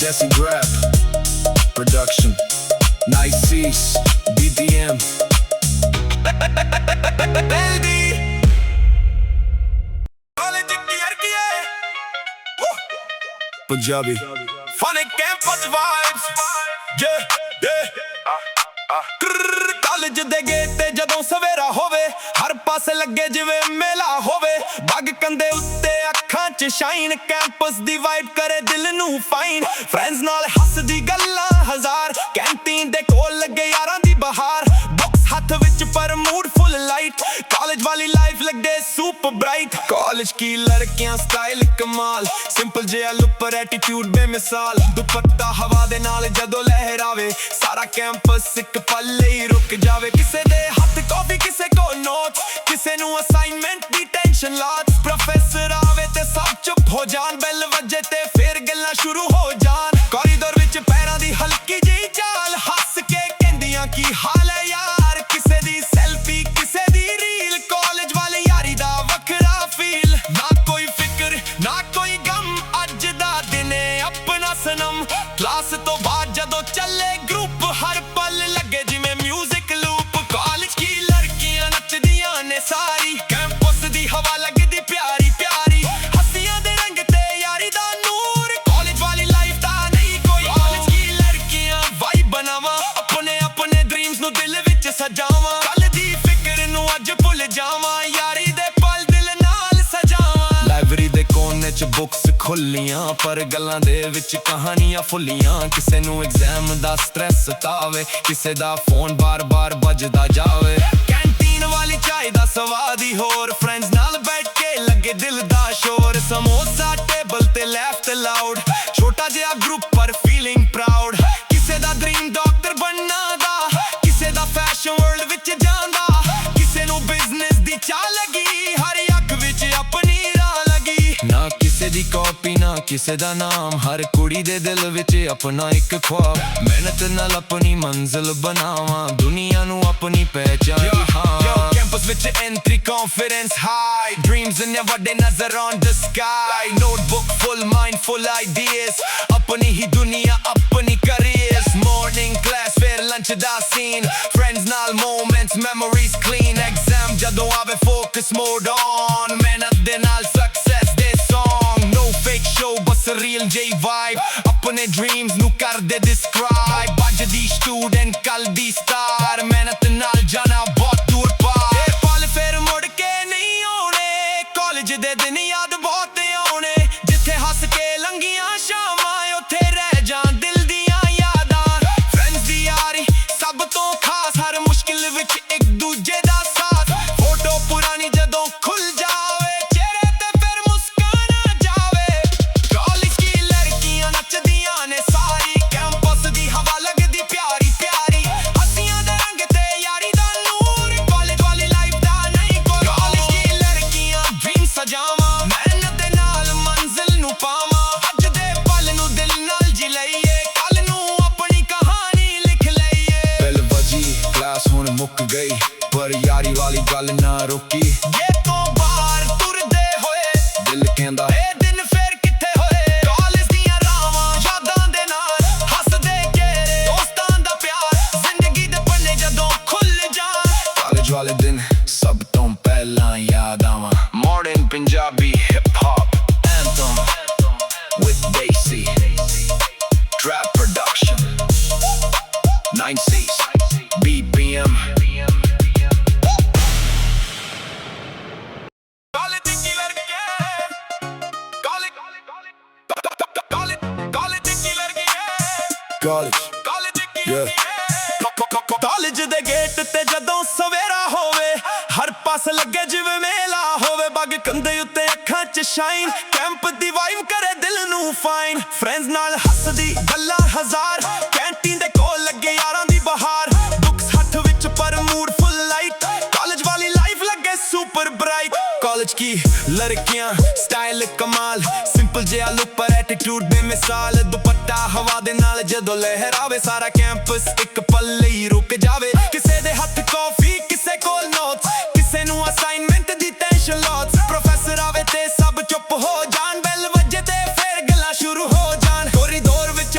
Jesse Grab Production Nice Cease BDM Baby College की लड़की है Punjabi Funny campus vibes Yeah, yeah college ਦੇ ਗੇਟ ਤੇ ਜਦੋਂ ਸਵੇਰਾ ਹੋਵੇ ਹਰ ਪਾਸੇ ਲੱਗੇ ਜਿਵੇਂ ਮੇਲਾ ਹੋਵੇ ਬੱਗ ਕੰਦੇ ਉੱਤੇ ਅੱਖਾਂ 'ਚ ਸ਼ਾਈਨ ਕੈਂਪਸ ਦੀ ਵਾਈਬ ਕਰੇ ਦਿਲ ਨੂੰ ਫਾਈਨ ਫਰੈਂਡਸ ਨਾਲ ਹੱਸਦੀ ਗੱਲਾਂ ਹਜ਼ਾਰ ਕੈਂਟੀਨ ਦੇ ਕੋਲ ਲੱਗੇ ਯਾਰਾਂ ਦੀ ਬਹਾਰ ਬੁੱਕਸ ਹੱਥ ਵਿੱਚ ਪਰ ਮੂਡ ਫੁੱਲ ਲਾਈਟ ਕਾਲਜ ਵਾਲੀ ਲਾਈਫ ਲੱਗਦੇ ਸੁਪਰ ਬ੍ਰਾਈਟ ਕਾਲਜ ਕੀ ਲੜਕੀਆਂ ਸਟਾਈਲ ਕਮਾਲ ਸਿੰਪਲ ਜਿਹਾ ਲੁੱਕ ਪਰ ਐਟੀਟਿਊਡ ਬੇਮਿਸਾਲ ਦੁਪੱਟਾ ਹਵਾ ਦੇ ਨਾਲ ਜਦੋਂ ਲਹਿਰਾਵੇ ਸਾਰਾ ਕੈਂਪਸ ਇੱਕ ਪਲ ਲਈ ਰੁਕ ਜਾਵੇ ਕਿਸੇ ਦੇ ਹੱਥ ਕਾਫੀ ਕਿਸੇ ਕੋਲ ਨੋਟ ਕਿਸੇ ਨੂੰ ਅਸਾਈਨਮੈਂਟ ਦੀ ਟੈਨਸ਼ਨ ਲਾਟ ਪ੍ਰੋਫੈਸਰ ਆਵੇ ਤੇ ਸਭ ਚੁੱਪ ਹੋ ਜਾਣ ਬੈਲ ਵੱਜੇ ਤੇ ਫੇਰ ਗੱਲਾਂ ਸ਼ੁਰੂ ਹੋ ਜਾਣ ਕੋਰੀਡੋਰ ਵਿੱਚ ਪੈਰਾਂ ਦੀ ਹਲਕੀ ਜਿਹੀ ਚਾਲ ਹੱਸ ਕੇ ਕਹਿੰਦੀਆਂ ਕੀ ਹਾਲ ਹੈ ਯਾਰ ਕਿਸੇ ਦੀ ਸੈਲਫੀ ਕਿਸੇ ਦੀ ਰੀਲ ਕਾਲਜ ਵਾਲੀ ਯਾਰੀ ਦਾ ਵੱਖਰਾ ਫੀਲ ਨਾ ਕੋਈ ਫਿਕਰ ਨਾ ਕੋਈ ਗਮ ਅੱਜ ਦਾ ਦਿਨ ਏ ਆਪਣਾ ਸਨਮ ਕਲਾਸ ਤੋਂ ਬਾਅਦ ਜਦੋਂ ਚੱਲੇ ਗਰੁੱਪ ਹਰ ਪਲ ਲੱਗੇ ਜਿਵੇਂ ਮਿਊਜ਼ਿਕ ਲੂਪ ਕਾਲਜ ਕੀ ਲੜਕੀਆਂ ਨੱਚਦੀਆਂ ਨੇ ਸਾਰੀ ਕੈਂਪਸ ਦੀ ਹਵਾ ਲੱਗਦੀ ਪਿਆਰੀ ਪਿਆਰੀ ਹੱਸੀਆਂ ਦੇ ਰੰਗ ਤੇ ਯਾਰੀ ਦਾ ਨੂਰ ਕਾਲਜ ਵਾਲੀ ਲਾਈਫ ਦਾ ਨਹੀਂ ਕੋਈ ਕਾਲਜ ਕੀ ਲੜਕੀਆਂ ਵਾਈਬ ਬਣਾਵਾਂ ਆਪਣੇ ਆਪਣੇ ਡ੍ਰੀਮਸ ਨੂੰ ਦਿਲ ਵਿੱਚ ਸਜਾਵਾਂ ਕੱਲ ਦੀ ਫਿਕਰ ਨੂੰ ਅੱਜ ਭੁੱਲ ਜਾਵਾਂ ਯਾਰੀ ਦੇ ਪਲ ਦਿਲ ਨਾਲ ਸਜਾਵਾਂ ਲਾਇਬ੍ਰੇਰੀ ਦੇ ਕੋਨੇ 'ਚ ਬੁੱਕਸ ਖੁੱਲੀਆਂ ਪਰ ਗੱਲਾਂ ਦੇ ਵਿੱਚ ਕਹਾਣੀਆਂ ਫੁੱਲੀਆਂ ਕਿਸੇ ਨੂੰ ਐਗਜ਼ਾਮ ਦਾ ਸਟ੍ਰੈਸ ਸਤਾਵੇ ਕਿਸੇ ਦਾ ਫੋਨ ਬਾਰ-ਬਾਰ ਵੱਜਦਾ ਜਾਵੇ ਕੈਂਟੀਨ ਵਾਲੀ ਚਾਹ ਦਾ ਸਵਾਦ ਹੀ ਹੋਰ ਫਰੈਂਡਸ ਨਾਲ ਬੈਠ ਕੇ ਲੱਗੇ ਦਿਲ ਦਾ ਸ਼ੋਰ ਸਮੋਸਾ ਟੇਬਲ ਤੇ ਲੈਫਟ ਲਾਊਡ ਛੋਟਾ ਜਿਹਾ ਗਰੁੱਪ ਪਰ ਫੀਲਿੰਗ ਪ੍ਰਾਊਡ ਕਿਸੇ ਦਾ ਡ੍ਰੀਮ ਡਾਕਟਰ ਬਣਨਾ ਦਾ ਕਿਸੇ ਦਾ ਫੈਸ਼ਨ ਵਰਲਡ ਵਿੱਚ ਜਾਂਦਾ ਕਿਸੇ ਨੂੰ ਬਿਜ਼ਨਸ ਦੀ ਚਾਹ ਲੱਗੀ ਹਰ ਅੱਖ ਵਿੱਚ ਆਪਣੀ ਰਾਹ ਲੱਗੀ ਨਾ ਕਿਸੇ ਦੀ ਕਾਪੀ ਨਾ ਕਿਸੇ ਦਾ ਨਾਮ ਹਰ ਕੁੜੀ ਦੇ ਦਿਲ ਵਿੱਚ ਆਪਣਾ ਇੱਕ ख्वाब ਮਿਹਨਤ ਨਾਲ ਆਪਣੀ ਮੰਜ਼ਿਲ ਬਣਾਵਾਂ ਦੁਨੀਆ ਨੂੰ ਆਪਣੀ ਪਹਿਚਾਨ ਹਾਂ ਕੈਂਪਸ ਵਿੱਚ ਐਂਟਰੀ ਕੌਨਫੀਡੈਂਸ ਹਾਈ ਡ੍ਰੀਮਸ ਨੇ ਵੱਡੇ ਨਜ਼ਰ on the sky notebook full mind full ideas ਆਪਣੀ ਹੀ ਦੁਨੀਆ ਆਪਣੀ ਕਰੀਅਰਸ ਮਾਰਨਿੰਗ ਕਲਾਸ ਫਿਰ ਲੰਚ ਦਾ ਸੀਨ ਫਰੈਂਡਸ ਨਾਲ ਮੋਮੈਂਟਸ ਮੈਮੋਰੀਜ਼ ਕਲੀਨ ਐਗਜ਼ਾਮ ਜਦੋਂ ਆਵੇ ਫੋਕਸ ਮੋਡ ਔਨ ਮਿਹਨਤ ਦੇ ਨਾਲ ਸਕਸੈਸ ਦੇ ਸੌਂਗ ਨੋ ਫੇਕ ਸ਼ੋ ਬਸ ਰੀਅਲ ਜੇ ਵਾਈਬ ਆਪਣੇ ਡ੍ਰੀਮਸ ਨੂੰ ਕਰਦੇ ਡਿਸਕ੍ਰਾਈਬ ਅੱਜ ਦੀ ਸਟੂਡੈਂਟ ਕੱਲ ਦੀ ਸਟਾਰ ਮਿਹਨਤ ਨਾਲ ਜਾਣਾ ਬਹੁਤ ਦੂਰ ਪਾਰ ਇਹ ਪਲ ਫਿਰ ਮੁੜ ਕੇ ਨਹੀਂ ਆਉਣੇ ਕਾਲਜ ਦੇ ਦਿਨ ਯਾਦ ਬਹੁਤ ਆਉਣੇ ਜਿੱਥੇ ਹੱਸ ਕੇ ਲੰਘੀਆਂ ਸ਼ਾਮਾਂ ਉੱਥੇ ਰਹਿ ਜਾਣ ਦਿਲ ਦੀਆਂ ਯਾਦਾਂ ਫਰੈਂਡਸ ਦੀ ਯਾਰੀ ਸਭ ਤੋਂ ਖਾਸ ਹਰ ਮੁਸ਼ਕਿਲ ਵਿੱਚ ਇੱਕ ਦੂਜੇ ਦਾ ਸਾਥ ਫੋਟੋ ਪੁਰਾਣੀ ਜਦੋਂ ਖੁੱਲ ਜਾਵੇ ਚਿਹਰੇ ਤੇ ਫਿਰ ਮੁਸਕਾਨ ਆ ਜਾਵੇ ਕਾਲਜ ਕੀ ਲੜਕੀਆਂ ਨੱਚਦੀਆਂ ਨੇ ਸਾਰੀ ਕੈਂਪਸ ਦੀ ਹਵਾ ਲੱਗਦੀ ਪਿਆਰੀ ਪਿਆਰੀ ਹੱਸੀਆਂ ਦੇ ਰੰਗ ਤੇ ਯਾਰੀ ਦਾ ਨੂਰ ਕਾਲਜ ਵਾਲੀ ਲਾਈਫ ਦਾ ਨਹੀਂ ਕੋਈ ਕਾਲਜ ਕੀ ਲੜਕੀਆਂ ਡ੍ਰੀਮ ਸਜਾਵਾਂ ਮਿਹਨਤ ਦੇ ਨਾਲ ਮੰਜ਼ਿਲ ਨੂੰ ਪਾਵਾਂ ਅੱਜ ਦੇ ਪਲ ਨੂੰ ਦਿਲ ਨਾਲ ਜੀ ਲਈਏ ਕੱਲ ਨੂੰ ਆਪਣੀ ਕਹਾਣੀ ਲਿਖ ਲਈਏ ਬੈਲ ਵੱਜੀ ਕਲਾਸ ਹੁਣ ਮੁੱਕ ਗਈ ਪਰ ਯਾਰੀ ਵਾਲੀ ਗੱਲ ਨਾ ਰੁਕੀ ਇਹ ਤੋਂ ਬਾਹਰ ਤੁਰਦੇ ਹੋਏ ਦਿਲ ਕਹਿੰਦਾ ਇਹ ਦਿਨ ਫੇਰ ਕਿੱਥੇ ਹੋਏ ਕਾਲਜ ਦੀਆਂ ਰਾਵਾਂ ਯਾਦਾਂ ਦੇ ਨਾਲ ਹੱਸਦੇ ਚਿਹਰੇ ਦੋਸਤਾਂ ਦਾ ਪਿਆਰ ਜ਼ਿੰਦਗੀ ਦੇ ਪੰਨੇ ਜਦੋਂ ਖੁੱਲ ਜਾਣ ਕਾਲਜ ਵਾਲੇ ਦਿਨ ਸਭ ਤੋਂ ਪਹਿਲਾਂ ਯਾਦ ਆਵਾਂ modern Punjabi hip hop anthem with Daisy Trap Production 9C's BPM college ਕੀ ਲੜਕੀਆਂ ਕਾਲਜ ਕੀ ਲੜਕੀਆਂ College ਕਾਲਜ ਕੀ Yeah. ਕਾਲਜ ਦੇ ਗੇਟ ਤੇ ਜਦੋਂ ਸਵੇਰਾ ਹੋਵੇ ਹਰ ਪਾਸ ਲੱਗੇ ਜਿਵੇਂ ਮੇਲਾ ਹੋਵੇ ਬੱਗ ਕੰਦੇ ਉੱਤੇ ਅੱਖਾਂ 'ਚ ਸ਼ਾਈਨ ਕੈਂਪ ਦੀ ਵਾਈਬ ਕਰੇ ਦਿਲ ਨੂੰ ਫਾਈਨ ਫਰੈਂਡਸ ਨਾਲ ਹੱਸਦੀ ਗੱਲਾਂ ਹਜ਼ਾਰ ਕੈਂਟੀਨ ਦੇ ਕੋਲ ਲੱਗੇ ਯਾਰਾਂ ਦੀ ਬਹਾਰ ਬੁੱਕਸ ਹੱਥ ਵਿੱਚ ਪਰ ਮੂਡ ਫੁੱਲ ਲਾਈਟ ਕਾਲਜ ਵਾਲੀ ਲਾਈਫ ਲੱਗੇ ਸੁਪਰ ਬ੍ਰਾਈਟ ਕਾਲਜ ਕੀ ਲੜਕੀਆਂ ਸਟਾਈਲ ਕਮਾਲ ਸਿੰਪਲ ਜਿਹਾ ਲੁੱਕ ਪਰ ਐਟੀਟਿਊਡ ਬੇਮਿਸਾਲ ਦੁਪੱਟਾ ਹਵਾ ਦੇ ਨਾਲ ਜਦੋਂ ਲਹਿਰਾਵੇ ਸਾਰਾ ਕੈਂਪਸ ਇੱਕ ਪਲ ਲਈ ਰੁਕ ਜਾਵੇ ਕਿਸੇ ਦੇ ਹੱਥ ਕਾਫੀ ਕਿਸੇ ਕੋਲ ਨੋਟਸ ਕਿਸੇ ਨੂੰ ਅਸਾਈਨਮੈਂਟ ਦੀ ਟੈਨਸ਼ਨ ਲਾਟ ਪ੍ਰੋਫੈਸਰ ਆਵੇ ਤੇ ਸਭ ਚੁੱਪ ਹੋ ਜਾਣ ਬੈਲ ਵੱਜੇ ਤੇ ਫੇਰ ਗੱਲਾਂ ਸ਼ੁਰੂ ਹੋ ਜਾਣ ਕੋਰੀਡੋਰ ਵਿੱਚ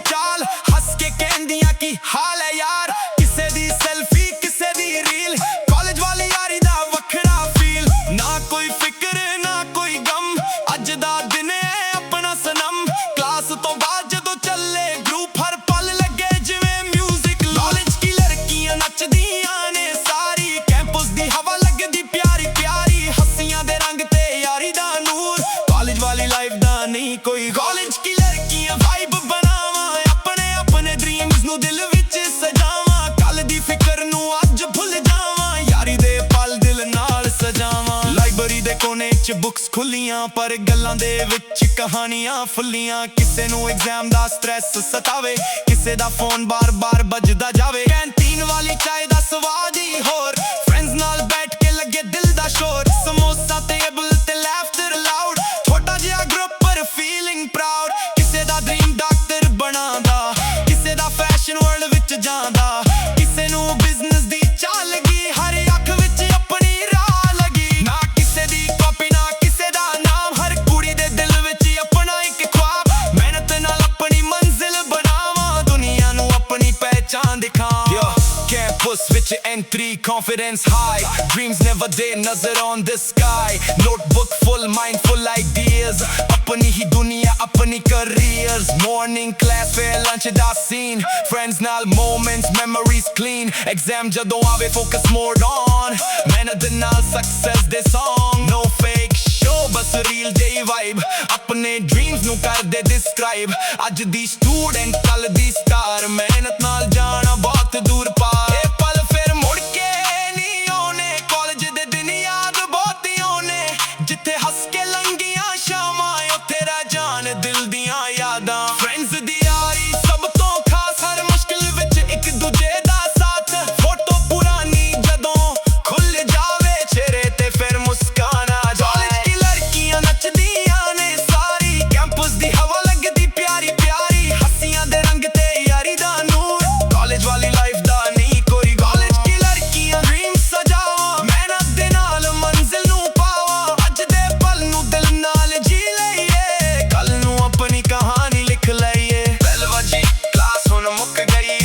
ਚਾਲ ਹੱਸ ਕੇ ਕਹਿੰਦੀਆਂ ਕੀ ਹਾਲ ਹੈ ਯਾਰ ਕਿਸੇ ਦੀ ਸੈਲਫੀ ਕਿਸੇ ਦੀ ਰੀਲ ਕਾਲਜ ਵਾਲੀ ਯਾਰੀ ਦਾ ਵੱਖਰਾ ਫੀਲ ਨਾ ਕੋਈ ਫਿਕਰ ਨਾ ਕੋਈ ਗਮ ਅੱਜ ਦਾ ਦਿਨ ਹੈ ਆਪਣਾ ਸਨਮ ਕਲਾਸ ਤੋਂ ਬਾਅਦ ਜਦੋਂ ਚੱਲੇ ਗਰੁੱਪ ਹਰ ਪਲ ਲੱਗੇ ਜਿਵੇਂ ਮਿਊਜ਼ਿਕ ਕਾਲਜ ਕੀ ਲੜਕੀਆਂ ਨੱਚਦੀਆਂ ਨੇ ਸਾਰੀ ਕੈਂਪਸ ਦੀ ਹਵਾ ਲੱਗਦੀ ਪਿਆਰੀ ਪਿਆਰੀ ਹੱਸੀਆਂ ਦੇ ਰੰਗ ਤੇ ਯਾਰੀ ਦਾ ਨੂਰ ਕਾਲਜ ਵਾਲੀ ਲਾਈਫ ਦਾ ਨਹੀਂ ਕੋਈ ਕਾਲਜ ਕੀ ਲੜਕੀਆਂ ਵਾਈਬ ਬਣਾਵਾਂ ਆਪਣੇ ਆਪਣੇ ਡ੍ਰੀਮਸ ਨੂੰ ਦਿਲ ਵਿੱਚ ਸਜਾਵਾਂ ਕੱਲ ਦੀ ਫਿਕਰ ਨੂੰ ਅੱਜ ਭੁੱਲ ਜਾਵਾਂ ਯਾਰੀ ਦੇ ਪਲ ਦਿਲ ਨਾਲ ਸਜਾਵਾਂ ਲਾਇਬ੍ਰੇਰੀ ਦੇ ਕੋਨੇ 'ਚ ਬੁੱਕਸ ਖੁੱਲੀਆਂ ਪਰ ਗੱਲਾਂ ਦੇ ਵਿੱਚ ਕਹਾਣੀਆਂ ਫੁੱਲੀਆਂ ਕਿਸੇ ਨੂੰ ਐਗਜ਼ਾਮ ਦਾ ਸਟ੍ਰੈਸ ਸਤਾਵੇ ਕਿਸੇ ਦਾ ਫੋਨ ਬਾਰ-ਬਾਰ ਵੱਜਦਾ ਜਾਵੇ ਕੈਂਟੀਨ ਵਾਲੀ ਚਾਹ ਦਾ ਸਵਾਦ ਹੀ ਹੋਰ ਫਰੈਂਡਸ ਨਾਲ ਬੈਠ ਕੇ ਲੱਗੇ ਦਿਲ ਦਾ ਸ਼ੋਰ ਸਮੋਸਾ ਟੇਬਲ ਤੇ ਲਾਫਟਰ ਲਾਊਡ ਛੋਟਾ ਜਿਹਾ ਗਰੁੱਪ ਪਰ ਫੀਲਿੰਗ ਪ੍ਰਾਊਡ ਕਿਸੇ ਦਾ ਡ੍ਰੀਮ ਡਾਕਟਰ ਬਣਾਉਂਦਾ ਕਿਸੇ ਦਾ ਫੈਸ਼ਨ ਵਰਲਡ ਵਿੱਚ ਜਾਂਦਾ ਕਿਸੇ ਨੂੰ ਬਿਜ਼ਨਸ ਦੀ ਚਾਹ ਲੱਗੀ ਹਰ ਅੱਖ ਵਿੱਚ ਆਪਣੀ ਰਾਹ ਲੱਗੀ ਨਾ ਕਿਸੇ ਦੀ ਕਾਪੀ ਨਾ ਕਿਸੇ ਦਾ ਨਾਮ ਹਰ ਕੁੜੀ ਦੇ ਦਿਲ ਵਿੱਚ ਆਪਣਾ ਇੱਕ ख्वाब ਮਿਹਨਤ ਨਾਲ ਆਪਣੀ ਮੰਜ਼ਿਲ ਬਣਾਵਾਂ ਦੁਨੀਆ ਨੂੰ ਆਪਣੀ ਪਹਿਚਾਨ ਦਿਖਾਵਾਂ campus ਵਿੱਚ entry confidence high dreams never day nazar on the sky notebook full mind full ideas ਆਪਣੀ ਹੀ ਦੁਨੀਆ ਆਪਣੀ careers morning class ਫਿਰ lunch ਦਾ scene friends ਨਾਲ moments memories clean exam ਜਦੋਂ ਆਵੇ focus mode on ਮਿਹਨਤ ਨਾਲ success ਦੇ song no fake show ਬਸ real day vibe ਆਪਣੇ dreams ਨੂੰ ਕਰਦੇ describe ਅੱਜ ਦੀ student ਕੱਲ ਦੀ star ਮਿਹਨਤ ਨਾਲ ਜਾਣਾ ਬਹੁਤ ਦੂਰ ਪਾਰ ਇਹ ਪਲ ਫਿਰ ਮੁੜ ਕੇ ਨਹੀਂ ਆਉਣੇ ਕਾਲਜ ਦੇ ਦਿਨ ਯਾਦ ਬਹੁਤ ਆਉਣੇ ਜਿੱਥੇ ਹੱਸ ਕੇ ਲੰਘੀਆਂ ਸ਼ਾਮਾਂ ਉੱਥੇ ਰਹਿ ਜਾਣ ਦਿਲ ਦੀਆਂ ਯਾਦਾਂ ਫਰੈਂਡਸ ਦੀ ਯਾਰੀ ਸਭ ਤੋਂ ਖਾਸ ਹਰ ਮੁਸ਼ਕਿਲ ਵਿੱਚ ਇੱਕ ਦੂਜੇ ਦਾ ਸਾਥ ਫੋਟੋ ਪੁਰਾਣੀ ਜਦੋਂ ਖੁੱਲ ਜਾਵੇ ਚਿਹਰੇ ਤੇ ਫਿਰ ਮੁਸਕਾਨ ਆ ਜਾਏ ਕਾਲਜ ਦੀ ਲੜਕੀਆਂ ਨੱਚਦੀਆਂ ਨੇ ਸਾਰੀ ਕੈਂਪਸ ਦੀ ਹਵਾ ਲੱਗਦੀ ਪਿਆਰੀ ਪਿਆਰੀ ਹੱਸੀਆਂ ਦੇ ਰੰਗ ਤੇ ਯਾਰੀ ਦਾ ਨੂਰ ਕਾਲਜ ਵਾਲੀ ਲਾਈਫ ਦਾ ਨਹੀਂ ਕੋਈ ਕਾਲਜ ਦੀ ਲੜਕੀਆਂ ਡ੍ਰੀਮ ਸਜਾਵਾਂ ਮਿਹਨਤ ਦੇ ਨਾਲ ਮੰਜ਼ਿਲ ਨੂੰ ਪਾਵਾਂ ਅੱਜ ਦੇ ਪਲ ਨੂੰ ਦਿਲ ਨਾਲ ਜੀ ਲਈਏ ਕੱਲ ਨੂੰ ਆਪਣੀ ਕਹਾਣੀ ਲਿਖ ਲਈਏ ਬੈਲ ਵੱਜੀ ਕਲਾਸ ਹੁਣ ਮੁੱਕ ਗਈ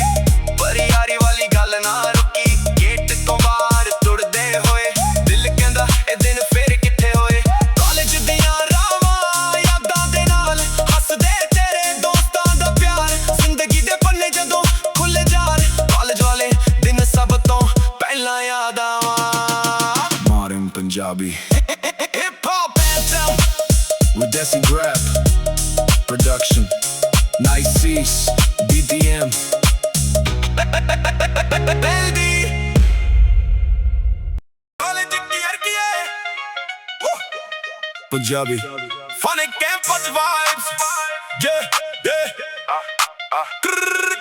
ਪਰ ਯਾਰੀ ਵਾਲੀ ਗੱਲ ਨਾ ਰੁਕੀ ਗੇਟ ਤੋਂ ਬਾਹਰ ਤੁਰਦੇ ਹੋਏ ਦਿਲ ਕਹਿੰਦਾ ਇਹ ਦਿਨ ਫਿਰ ਕਿੱਥੇ ਹੋਏ ਕਾਲਜ ਦੀਆਂ ਰਾਵਾਂ ਯਾਦਾਂ ਦੇ ਨਾਲ ਹੱਸਦੇ ਤੇਰੇ ਦੋਸਤਾਂ ਦਾ ਪਿਆਰ ਜ਼ਿੰਦਗੀ ਦੇ ਪੰਨੇ ਜਦੋਂ ਖੁੱਲ ਜਾਣ ਕਾਲਜ ਵਾਲੇ ਦਿਨ ਸਭ ਤੋਂ ਪਹਿਲਾਂ ਯਾਦ ਆਵਾਂ Modern Punjabi hip hop anthem with Desi Grab production. Nice Cease BDM. ਬੈਲਦੀ ਕਾਲਜ ਕੀ ਅਰਕੀਏ Punjabi. Funny campus vibes yeah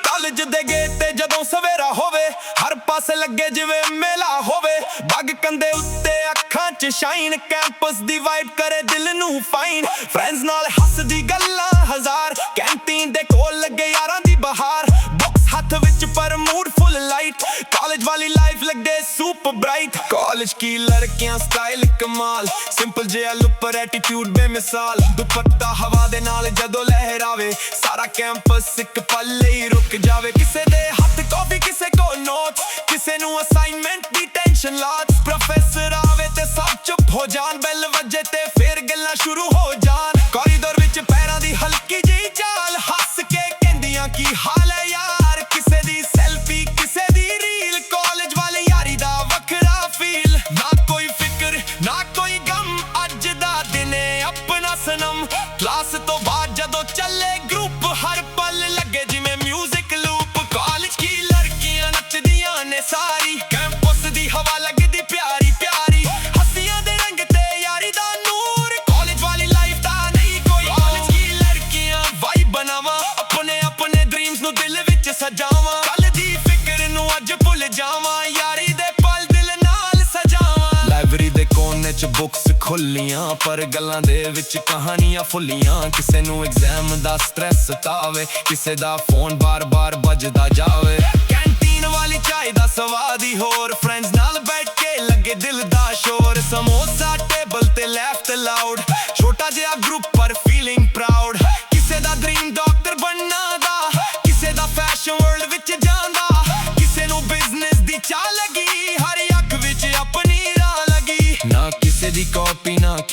college ਦੇ ਗੇਟ ਤੇ ਜਦੋਂ ਸਵੇਰਾ ਹੋਵੇ ਹਰ ਪਾਸੇ ਲੱਗੇ ਜਿਵੇਂ ਮੇਲਾ ਹੋਵੇ ਬੱਗ ਕੰਦੇ ਉੱਤੇ ਅੱਖਾਂ 'ਚ ਸ਼ਾਈਨ ਕੈਂਪਸ ਦੀ ਵਾਈਬ ਕਰੇ ਦਿਲ ਨੂੰ ਫਾਈਨ ਫਰੈਂਡਸ ਨਾਲ ਹੱਸਦੀ ਗੱਲਾਂ ਹਜ਼ਾਰ ਕੈਂਟੀਨ ਦੇ ਕੋਲ ਲੱਗੇ ਯਾਰਾਂ ਦੀ ਬਹਾਰ ਬੁੱਕਸ ਹੱਥ ਵਿੱਚ ਪਰ ਮੂਡ ਫੁੱਲ ਲਾਈਟ ਕਾਲਜ ਵਾਲੀ ਲਾਈਫ ਲੱਗੇ ਸੁਪਰ ਬ੍ਰਾਈਟ ਕਾਲਜ ਕੀ ਲੜਕੀਆਂ ਸਟਾਈਲ ਕਮਾਲ ਸਿੰਪਲ ਜਿਹਾ ਲੁੱਕ ਪਰ ਐਟੀਟਿਊਡ ਬੇਮਿਸਾਲ ਦੁਪੱਟਾ ਹਵਾ ਦੇ ਨਾਲ ਜਦੋਂ ਲਹਿਰਾਵੇ ਸਾਰਾ ਕੈਂਪਸ ਇੱਕ ਪਲ ਲਈ ਰੁਕ ਜਾਵੇ ਕਿਸੇ ਦੇ ਹੱਥ ਕਾਫੀ ਕਿਸੇ ਕੋ ਨੋਟ ਕਿਸੇ ਨੂੰ ਅਸਾਈਨਮੈਂਟ ਦੀ ਟੈਨਸ਼ਨ ਲਾਟ ਪ੍ਰੋਫੈਸਰ ਆਵੇ ਤੇ ਸਭ ਚੁੱਪ ਹੋ ਜਾਣ ਬੈਲ ਵੱਜੇ ਤੇ ਫਿਰ ਗੱਲਾਂ ਸ਼ੁਰੂ ਹੋ ਜਾਣ ਕੋਰੀਡੋਰ ਵਿੱਚ ਪੈਰਾਂ ਦੀ ਹਲਕੀ ਜਿਹੀ ਚਾਲ ਹੱਸ ਕੇ ਕਹਿੰਦੀਆਂ ਕੀ ਹਾਲ ਹੈ ਯਾਰ ਕਿਸੇ ਦੀ ਸੈਲਫੀ ਕਿਸੇ ਦੀ ਰੀਲ ਕਾਲਜ ਵਾਲੀ ਯਾਰੀ ਦਾ ਵੱਖਰਾ ਫੀਲ ਨਾ ਕੋਈ ਫਿਕਰ ਨਾ ਕੋਈ ਗਮ ਅੱਜ ਦਾ ਦਿਨ ਏ ਆਪਣਾ ਸਨਮ ਕਲਾਸ ਤੋਂ ਬਾਅਦ ਜਦੋਂ ਚੱਲੇ ਗਰੁੱਪ ਹਰ ਪਲ ਲੱਗੇ ਜਿਵੇਂ ਮਿਊਜ਼ਿਕ ਲੂਪ ਕਾਲਜ ਕੀ ਲੜਕੀਆਂ ਨੱਚਦੀਆਂ ਨੇ ਸਾਰੀ ਕੈਂਪਸ ਦੀ ਹਵਾ ਲੱਗਦੀ ਪਿਆਰੀ ਪਿਆਰੀ ਹੱਸੀਆਂ ਦੇ ਰੰਗ ਤੇ ਯਾਰੀ ਦਾ ਨੂਰ ਕਾਲਜ ਵਾਲੀ ਲਾਈਫ ਦਾ ਨਹੀਂ ਕੋਈ ਕਾਲਜ ਕੀ ਲੜਕੀਆਂ ਵਾਈਬ ਬਣਾਵਾਂ ਆਪਣੇ ਆਪਣੇ ਡ੍ਰੀਮਸ ਨੂੰ ਦਿਲ ਵਿੱਚ ਸਜਾਵਾਂ ਕੱਲ ਦੀ ਫਿਕਰ ਨੂੰ ਅੱਜ ਭੁੱਲ ਜਾਵਾਂ ਯਾਰੀ ਦੇ ਪਲ ਦਿਲ ਨਾਲ ਸਜਾਵਾਂ ਲਾਇਬ੍ਰੇਰੀ ਦੇ ਕੋਨੇ 'ਚ ਬੁੱਕਸ ਖੁੱਲੀਆਂ ਪਰ ਗੱਲਾਂ ਦੇ ਵਿੱਚ ਕਹਾਣੀਆਂ ਫੁੱਲੀਆਂ ਕਿਸੇ ਨੂੰ ਐਗਜ਼ਾਮ ਦਾ ਸਟ੍ਰੈਸ ਸਤਾਵੇ ਕਿਸੇ ਦਾ ਫੋਨ ਬਾਰ-ਬਾਰ ਵੱਜਦਾ ਜਾਵੇ ਕੈਂਟੀਨ ਵਾਲੀ ਚਾਹ ਦਾ ਸਵਾਦ ਹੀ ਹੋਰ ਫਰੈਂਡਸ ਨਾਲ ਬੈਠ ਕੇ ਲੱਗੇ ਦਿਲ ਦਾ ਸ਼ੋਰ ਸਮੋਸਾ ਟੇਬਲ ਤੇ ਲਾਫਟ ਲਾਊਡ ਛੋਟਾ ਜਿਹਾ ਗਰੁੱਪ ਪਰ ਫੀਲਿੰਗ ਪ੍ਰਾਊਡ ਕਿਸੇ ਦਾ ਡ੍ਰੀਮ ਡਾਕਟਰ ਬਣਨਾ ਦਾ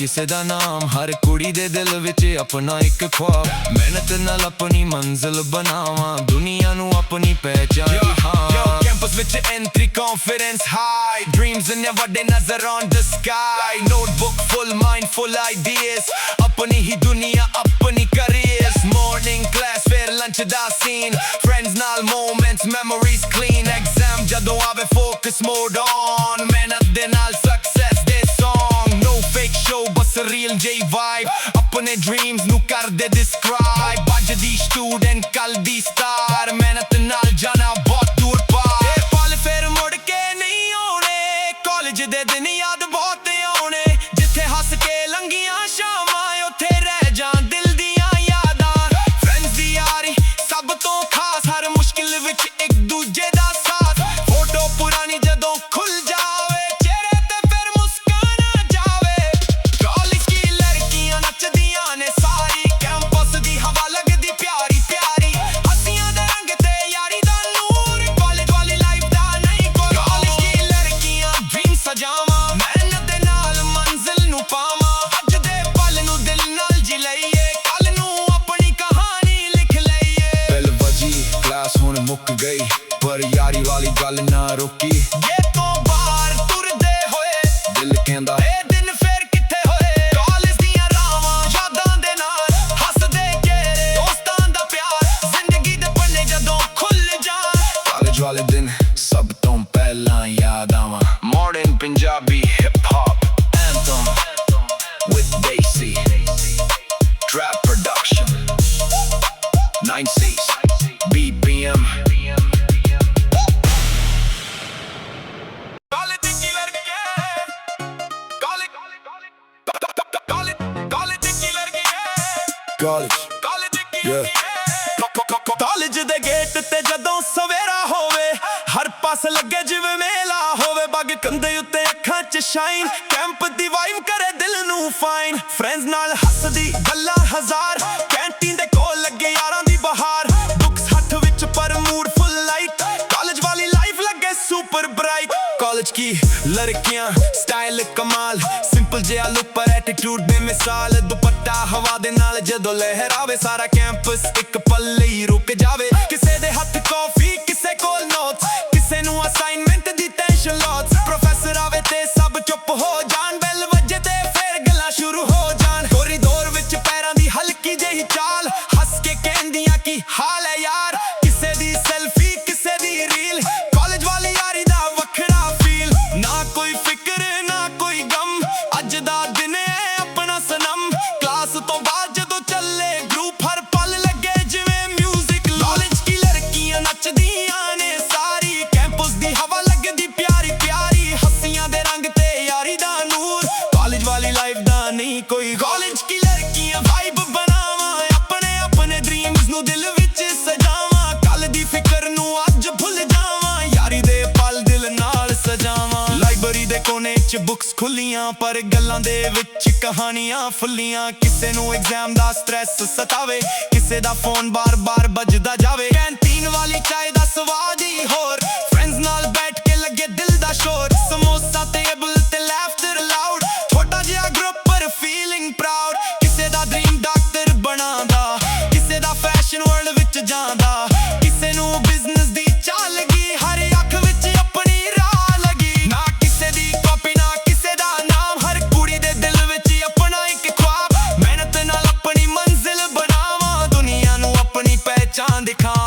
ਕਿਸੇ ਦਾ ਨਾਮ, ਹਰ ਕੁੜੀ ਦੇ ਦਿਲ ਵਿੱਚ ਆਪਣਾ ਇੱਕ ਖੁਆਬ। ਮਿਹਨਤ ਨਾਲ ਆਪਣੀ ਮੰਜ਼ਿਲ ਬਣਾਵਾਂ, ਦੁਨੀਆ ਨੂੰ ਆਪਣੀ ਪਹਿਚਾਨ ਦਿਖਾਵਾਂ। ਕੈਂਪਸ ਵਿੱਚ ਐਂਟਰੀ ਕੌਨਫੀਡੈਂਸ ਹਾਈ, ਡ੍ਰੀਮਸ ਨੇ ਵੱਡੇ ਨਜ਼ਰ on the sky. Notebook full mind full ideas, ਆਪਣੀ ਹੀ ਦੁਨੀਆ ਆਪਣੀ ਕਰੀਅਰਸ। ਮਾਰਨਿੰਗ ਕਲਾਸ ਫਿਰ ਲੰਚ ਦਾ ਸੀਨ, ਫਰੈਂਡਸ ਨਾਲ ਮੋਮੈਂਟਸ ਮੈਮੋਰੀਜ਼ ਕਲੀਨ। ਐਗਜ਼ਾਮ ਜਦੋਂ ਆਵੇ ਫੋਕਸ ਮੋਡ ਔਨ, ਮਿਹਨਤ ਦੇ ਨਾਲ ਸਕਸੈਸ ਦੇ ਸੌਂਗ। ਨੋ ਫੇਕ ਸ਼ੋ ਬਸ ਰੀਅਲ ਜੇ ਵਾਈਬ, ਆਪਣੇ ਡ੍ਰੀਮਸ ਨੂੰ ਕਰਦੇ ਡਿਸਕ੍ਰਾਈਬ। ਅੱਜ ਦੀ ਸਟੂਡੈਂਟ ਕੱਲ ਦੀ ਸਟਾਰ, ਮਿਹਨਤ ਨਾਲ ਜਾਣਾ ਬਹੁਤ ਦੂਰ ਪਾਰ। ਇਹ ਪਲ ਫਿਰ ਮੁੜ ਕੇ ਨਹੀਂ ਆਉਣੇ, ਕਾਲਜ ਦੇ ਦਿਨ ਯਾਦ ਬਹੁਤ ਆਉਣੇ। ਜਿੱਥੇ ਹੱਸ ਕੇ ਲੰਘੀਆਂ ਸ਼ਾਮਾਂ, ਉੱਥੇ ਰਹਿ ਜਾਣ ਦਿਲ ਦੀਆਂ ਯਾਦਾਂ। ਫਰੈਂਡਸ ਦੀ ਯਾਰੀ ਸਭ ਤੋਂ ਖਾਸ, ਹਰ ਮੁਸ਼ਕਿਲ ਵਿੱਚ ਇੱਕ ਦੂਜੇ ਦਾ ਸਾਥ। ਫੋਟੋ ਪੁਰਾਣੀ ਜਦੋਂ ਖੁੱਲ ਜਾਵੇ, ਚਿਹਰੇ ਤੇ ਫਿਰ ਮੁਸਕਾਨ ਆ ਜਾਵੇ। ਕਾਲਜ ਕੀ ਲੜਕੀਆਂ ਨੱਚਦੀਆਂ ਨੇ ਸਾਰੀ, ਕੈਂਪਸ ਦੀ ਹਵਾ ਲੱਗਦੀ ਪਿਆਰੀ ਪਿਆਰੀ। ਹੱਸੀਆਂ ਦੇ ਰੰਗ ਤੇ ਯਾਰੀ ਦਾ ਨੂਰ, ਕਾਲਜ ਵਾਲੀ ਲਾਈਫ ਦਾ ਨਹੀਂ ਕੋਈ। ਕਾਲਜ ਕੀ ਲੜਕੀਆਂ ਡ੍ਰੀਮ ਸਜਾਵਾਂ, ਮਿਹਨਤ ਦੇ ਨਾਲ ਮੰਜ਼ਿਲ ਨੂੰ ਪਾਵਾਂ। ਅੱਜ ਦੇ ਪਲ ਨੂੰ ਦਿਲ ਨਾਲ ਜੀ ਲਈਏ, ਕੱਲ ਨੂੰ ਆਪਣੀ ਕਹਾਣੀ ਲਿਖ ਲਈਏ। ਬੈਲ ਵਜੀ ਕਲਾਸ ਹੁਣ ਮੁੱਕ ਗਈ, ਪਰ ਯਾਰੀ ਵਾਲੀ ਗੱਲ ਨਾ ਰੁਕੀ। ਗੇਟ ਤੋਂ ਬਾਹਰ ਤੁਰਦੇ ਹੋਏ, ਦਿਲ ਕਹਿੰਦਾ ਇਹ ਦਿਨ ਫਿਰ ਕਿੱਥੇ ਹੋਏ। ਕਾਲਜ ਦੀਆਂ ਰਾਵਾਂ ਯਾਦਾਂ ਦੇ ਨਾਲ, ਹੱਸਦੇ ਚਿਹਰੇ ਦੋਸਤਾਂ ਦਾ ਪਿਆਰ। ਜ਼ਿੰਦਗੀ ਦੇ ਪੰਨੇ ਜਦੋਂ ਖੁੱਲ ਜਾਣ, ਕਾਲਜ ਵਾਲੇ ਦਿਨ ਸਭ ਤੋਂ ਪਹਿਲਾਂ ਯਾਦ ਆਵਾਂ। Modern Punjabi hip hop anthem with Daisy, trap production 9C's BPM। College ਕੀ ਲੜਕੀਆਂ, ਕਾਲਜ ਕੀ ਲੜਕੀਆਂ, College ਕਾਲਜ ਕੀ Yeah. ਲੜਕੀਆਂ। ਕਾਲਜ ਦੇ ਗੇਟ ਤੇ ਜਦੋਂ ਸਵੇਰਾ ਹੋਵੇ, ਹਰ ਪਾਸੇ ਲੱਗੇ ਜਿਵੇਂ ਮੇਲਾ ਹੋਵੇ। ਬੱਗ ਕੰਧੇ ਉੱਤੇ ਅੱਖਾਂ 'ਚ ਸ਼ਾਈਨ, ਕੈਂਪ ਦੀ ਵਾਈਬ ਕਰੇ ਦਿਲ ਨੂੰ ਫਾਈਨ। ਫਰੈਂਡਸ ਨਾਲ ਹੱਸਦੀ ਗੱਲਾਂ ਹਜ਼ਾਰ, ਕੈਂਟੀਨ ਦੇ ਕੋਲ ਲੱਗੇ ਯਾਰਾਂ ਦੀ ਬਹਾਰ। ਬੁੱਕਸ ਹੱਥ ਵਿੱਚ ਪਰ ਮੂਡ ਫੁੱਲ ਲਾਈਟ, ਕਾਲਜ ਵਾਲੀ ਲਾਈਫ ਲੱਗੇ ਸੁਪਰ ਬ੍ਰਾਈਟ। ਕਾਲਜ ਕੀ ਲੜਕੀਆਂ ਸਟਾਈਲ ਕਮਾਲ, ਸਿੰਪਲ ਜਿਹਾ ਲੁੱਕ ਪਰ ਐਟੀਟਿਊਡ ਬੇਮਿਸਾਲ। ਦੁਪੱਟਾ ਹਵਾ ਦੇ ਨਾਲ ਜਦੋਂ ਲਹਿਰਾਵੇ, ਸਾਰਾ ਕੈਂਪਸ ਇੱਕ ਪਲ ਲਈ ਰੁਕ ਜਾਵੇ। ਕਿਸੇ ਦੇ ਹੱਥ ਕਾਫੀ, ਕਿਸੇ ਕੋਲ ਨੋਟਸ, ਕਿਸੇ ਨੂੰ ਅਸਾਈਨਮੈਂਟ ਦੀ ਟੈਨਸ਼ਨ ਲੋਟਸ। ਪ੍ਰੋਫੈਸਰ ਆਵੇ ਤੇ ਸਭ ਚੁੱਪ ਹੋ ਜਾਣ, ਬੈਲ ਵੱਜੇ ਤੇ ਫਿਰ ਗੱਲਾਂ ਸ਼ੁਰੂ ਹੋ ਜਾਣ। ਕੋਰੀਡੋਰ ਵਿੱਚ ਪੈਰਾਂ ਦੀ ਹਲਕੀ ਜਿਹੀ ਚਾਲ, ਹੱਸ ਕੇ ਕਹਿੰਦੀਆਂ ਕੀ ਹਾਲ ਹੈ ਯਾਰ। ਕਿਸੇ ਦੀ ਸੈਲਫੀ, ਕਿਸੇ ਦੀ ਰੀਲ, ਕਾਲਜ ਵਾਲੀ ਯਾਰੀ ਦਾ ਵੱਖਰਾ ਫੀਲ। ਨਾ ਕੋਈ ਫਿਕਰ ਨਾ ਕੋਈ ਗਮ, ਅੱਜ ਦਾ ਦਿਨ ਹੈ ਆਪਣਾ ਸਨਮ। ਕਲਾਸ ਤੋਂ ਬਾਅਦ ਜਦੋਂ ਚੱਲੇ ਗਰੁੱਪ, ਹਰ ਪਲ ਲੱਗੇ ਜਿਵੇਂ ਮਿਊਜ਼ਿਕ। ਕਾਲਜ ਕੀ ਲੜਕੀਆਂ ਨੱਚਦੀਆਂ ਨੇ ਸਾਰੀ, ਕੈਂਪਸ ਦੀ ਹਵਾ ਲੱਗਦੀ ਪਿਆਰੀ ਪਿਆਰੀ। ਹੱਸੀਆਂ ਦੇ ਰੰਗ ਤੇ ਯਾਰੀ ਦਾ ਨੂਰ, ਕਾਲਜ ਵਾਲੀ ਲਾਈਫ ਦਾ ਨਹੀਂ ਕੋਈ। ਕਾਲਜ ਕੀ ਲੜਕੀਆਂ ਵਾਈਬ ਬਣਾਵਾਂ, ਆਪਣੇ ਆਪਣੇ ਡ੍ਰੀਮਸ ਨੂੰ ਦਿਲ ਵਿੱਚ ਸਜਾਵਾਂ। ਕੱਲ ਦੀ ਫਿਕਰ ਨੂੰ ਅੱਜ ਭੁੱਲ ਜਾਵਾਂ, ਯਾਰੀ ਦੇ ਪਲ ਦਿਲ ਨਾਲ ਸਜਾਵਾਂ। ਲਾਇਬ੍ਰੇਰੀ ਦੇ ਕੋਨੇ 'ਚ ਬੁੱਕਸ ਖੁੱਲੀਆਂ, ਪਰ ਗੱਲਾਂ ਦੇ ਵਿੱਚ ਕਹਾਣੀਆਂ ਫੁੱਲੀਆਂ। ਕਿਸੇ ਨੂੰ ਐਗਜ਼ਾਮ ਦਾ ਸਟ੍ਰੈਸ ਸਤਾਵੇ, ਕਿਸੇ ਦਾ ਫੋਨ ਬਾਰ-ਬਾਰ ਵੱਜਦਾ ਜਾਵੇ। ਕੈਂਟੀਨ ਵਾਲੀ ਚਾਹ ਦਾ ਸਵਾਦ ਹੀ ਹੋਰ, ਫਰੈਂਡਸ ਨਾਲ ਬੈਠ ਕੇ ਲੱਗੇ ਦਿਲ ਦਾ ਸ਼ੋਰ। ਸਮੋਸਾ ਟੇਬਲ ਤੇ ਲਾਫਟਰ ਲਾਊਡ, ਛੋਟਾ ਜਿਹਾ ਗਰੁੱਪ ਪਰ ਫੀਲਿੰਗ ਪ੍ਰਾਊਡ। ਕਿਸੇ ਦਾ ਡ੍ਰੀਮ ਡਾਕਟਰ ਬਣਾਉਂਦਾ, ਕਿਸੇ ਦਾ ਫੈਸ਼ਨ ਵਰਲਡ ਵਿੱਚ ਜਾਂਦਾ। ਕਿਸੇ ਨੂੰ ਬਿਜ਼ਨਸ ਦੀ ਚਾਹ ਲੱਗੀ, ਹਰ ਅੱਖ ਵਿੱਚ ਆਪਣੀ ਰਾਹ ਲੱਗੀ। ਨਾ ਕਿਸੇ ਦੀ ਕਾਪੀ ਨਾ ਕਿਸੇ ਦਾ ਨਾਮ, ਹਰ ਕੁੜੀ ਦੇ ਦਿਲ ਵਿੱਚ ਆਪਣਾ ਇੱਕ ਖੁਆਬ। ਮਿਹਨਤ ਨਾਲ ਆਪਣੀ ਮੰਜ਼ਿਲ ਬਣਾਵਾਂ, ਦੁਨੀਆ ਨੂੰ ਆਪਣੀ ਪਹਿਚਾਨ ਦਿਖਾਵਾਂ।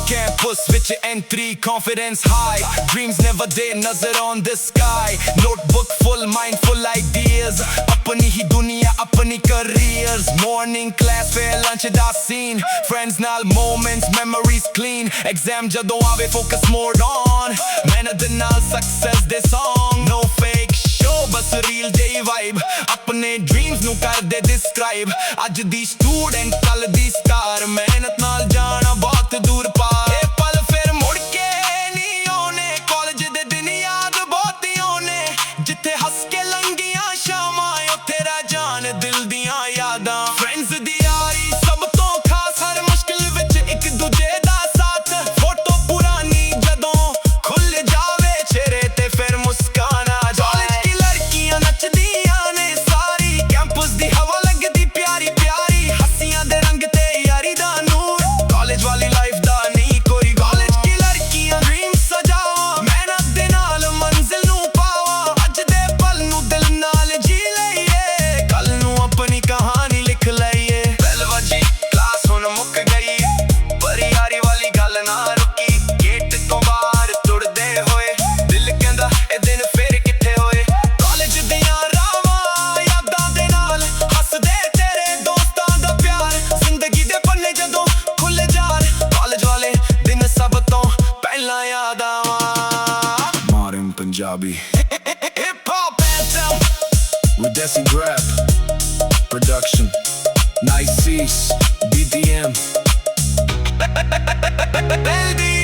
Campus ਵਿੱਚ entry confidence high, dreams never dim nazar on the sky. Notebook full mind full ideas, ਆਪਣੀ ਹੀ ਦੁਨੀਆ ਆਪਣੀ careers. Morning class ਫਿਰ lunch ਦਾ scene, friends ਨਾਲ moments memories clean. Exam ਜਦੋਂ ਆਵੇ focus mode on, ਮਿਹਨਤ ਨਾਲ success ਦੇ song. No fake show ਬਸ real day vibe, ਆਪਣੇ dreams ਨੂੰ ਕਰਦੇ describe. ਅੱਜ ਦੀ student ਕੱਲ ਦੀ star, ਮਿਹਨਤ ਨਾਲ ਜਾਣਾ ਬਹੁਤ ਦੂਰ ਪਾਰ। ਇਹ ਪਲ ਫਿਰ ਮੁੜ ਕੇ ਨਹੀਂ ਆਉਣੇ, ਕਾਲਜ ਦੇ ਦਿਨ ਯਾਦ ਬਹੁਤ ਆਉਣੇ। ਜਿੱਥੇ ਹੱਸ ਕੇ ਲੰਘੀਆਂ ਸ਼ਾਮਾਂ, ਉੱਥੇ ਰਹਿ ਜਾਣ ਦਿਲ ਦੀਆਂ ਯਾਦਾਂ। ਫਰੈਂਡਸ ਦੀ ਯਾਰੀ ਸਭ ਤੋਂ ਖਾਸ, ਹਰ ਮੁਸ਼ਕਿਲ ਵਿੱਚ ਇੱਕ ਦੂਜੇ ਦਾ ਸਾਥ। ਫੋਟੋ ਪੁਰਾਣੀ ਜਦੋਂ ਖੁੱਲ ਜਾਵੇ, ਚਿਹਰੇ ਤੇ ਫਿਰ ਮੁਸਕਾਨ ਆ ਜਾਏ। ਕਾਲਜ ਕੀ ਲੜਕੀਆਂ ਨੱਚਦੀਆਂ ਨੇ ਸਾਰੀ, with Desi Grab production. Nice Cease, BDM. LD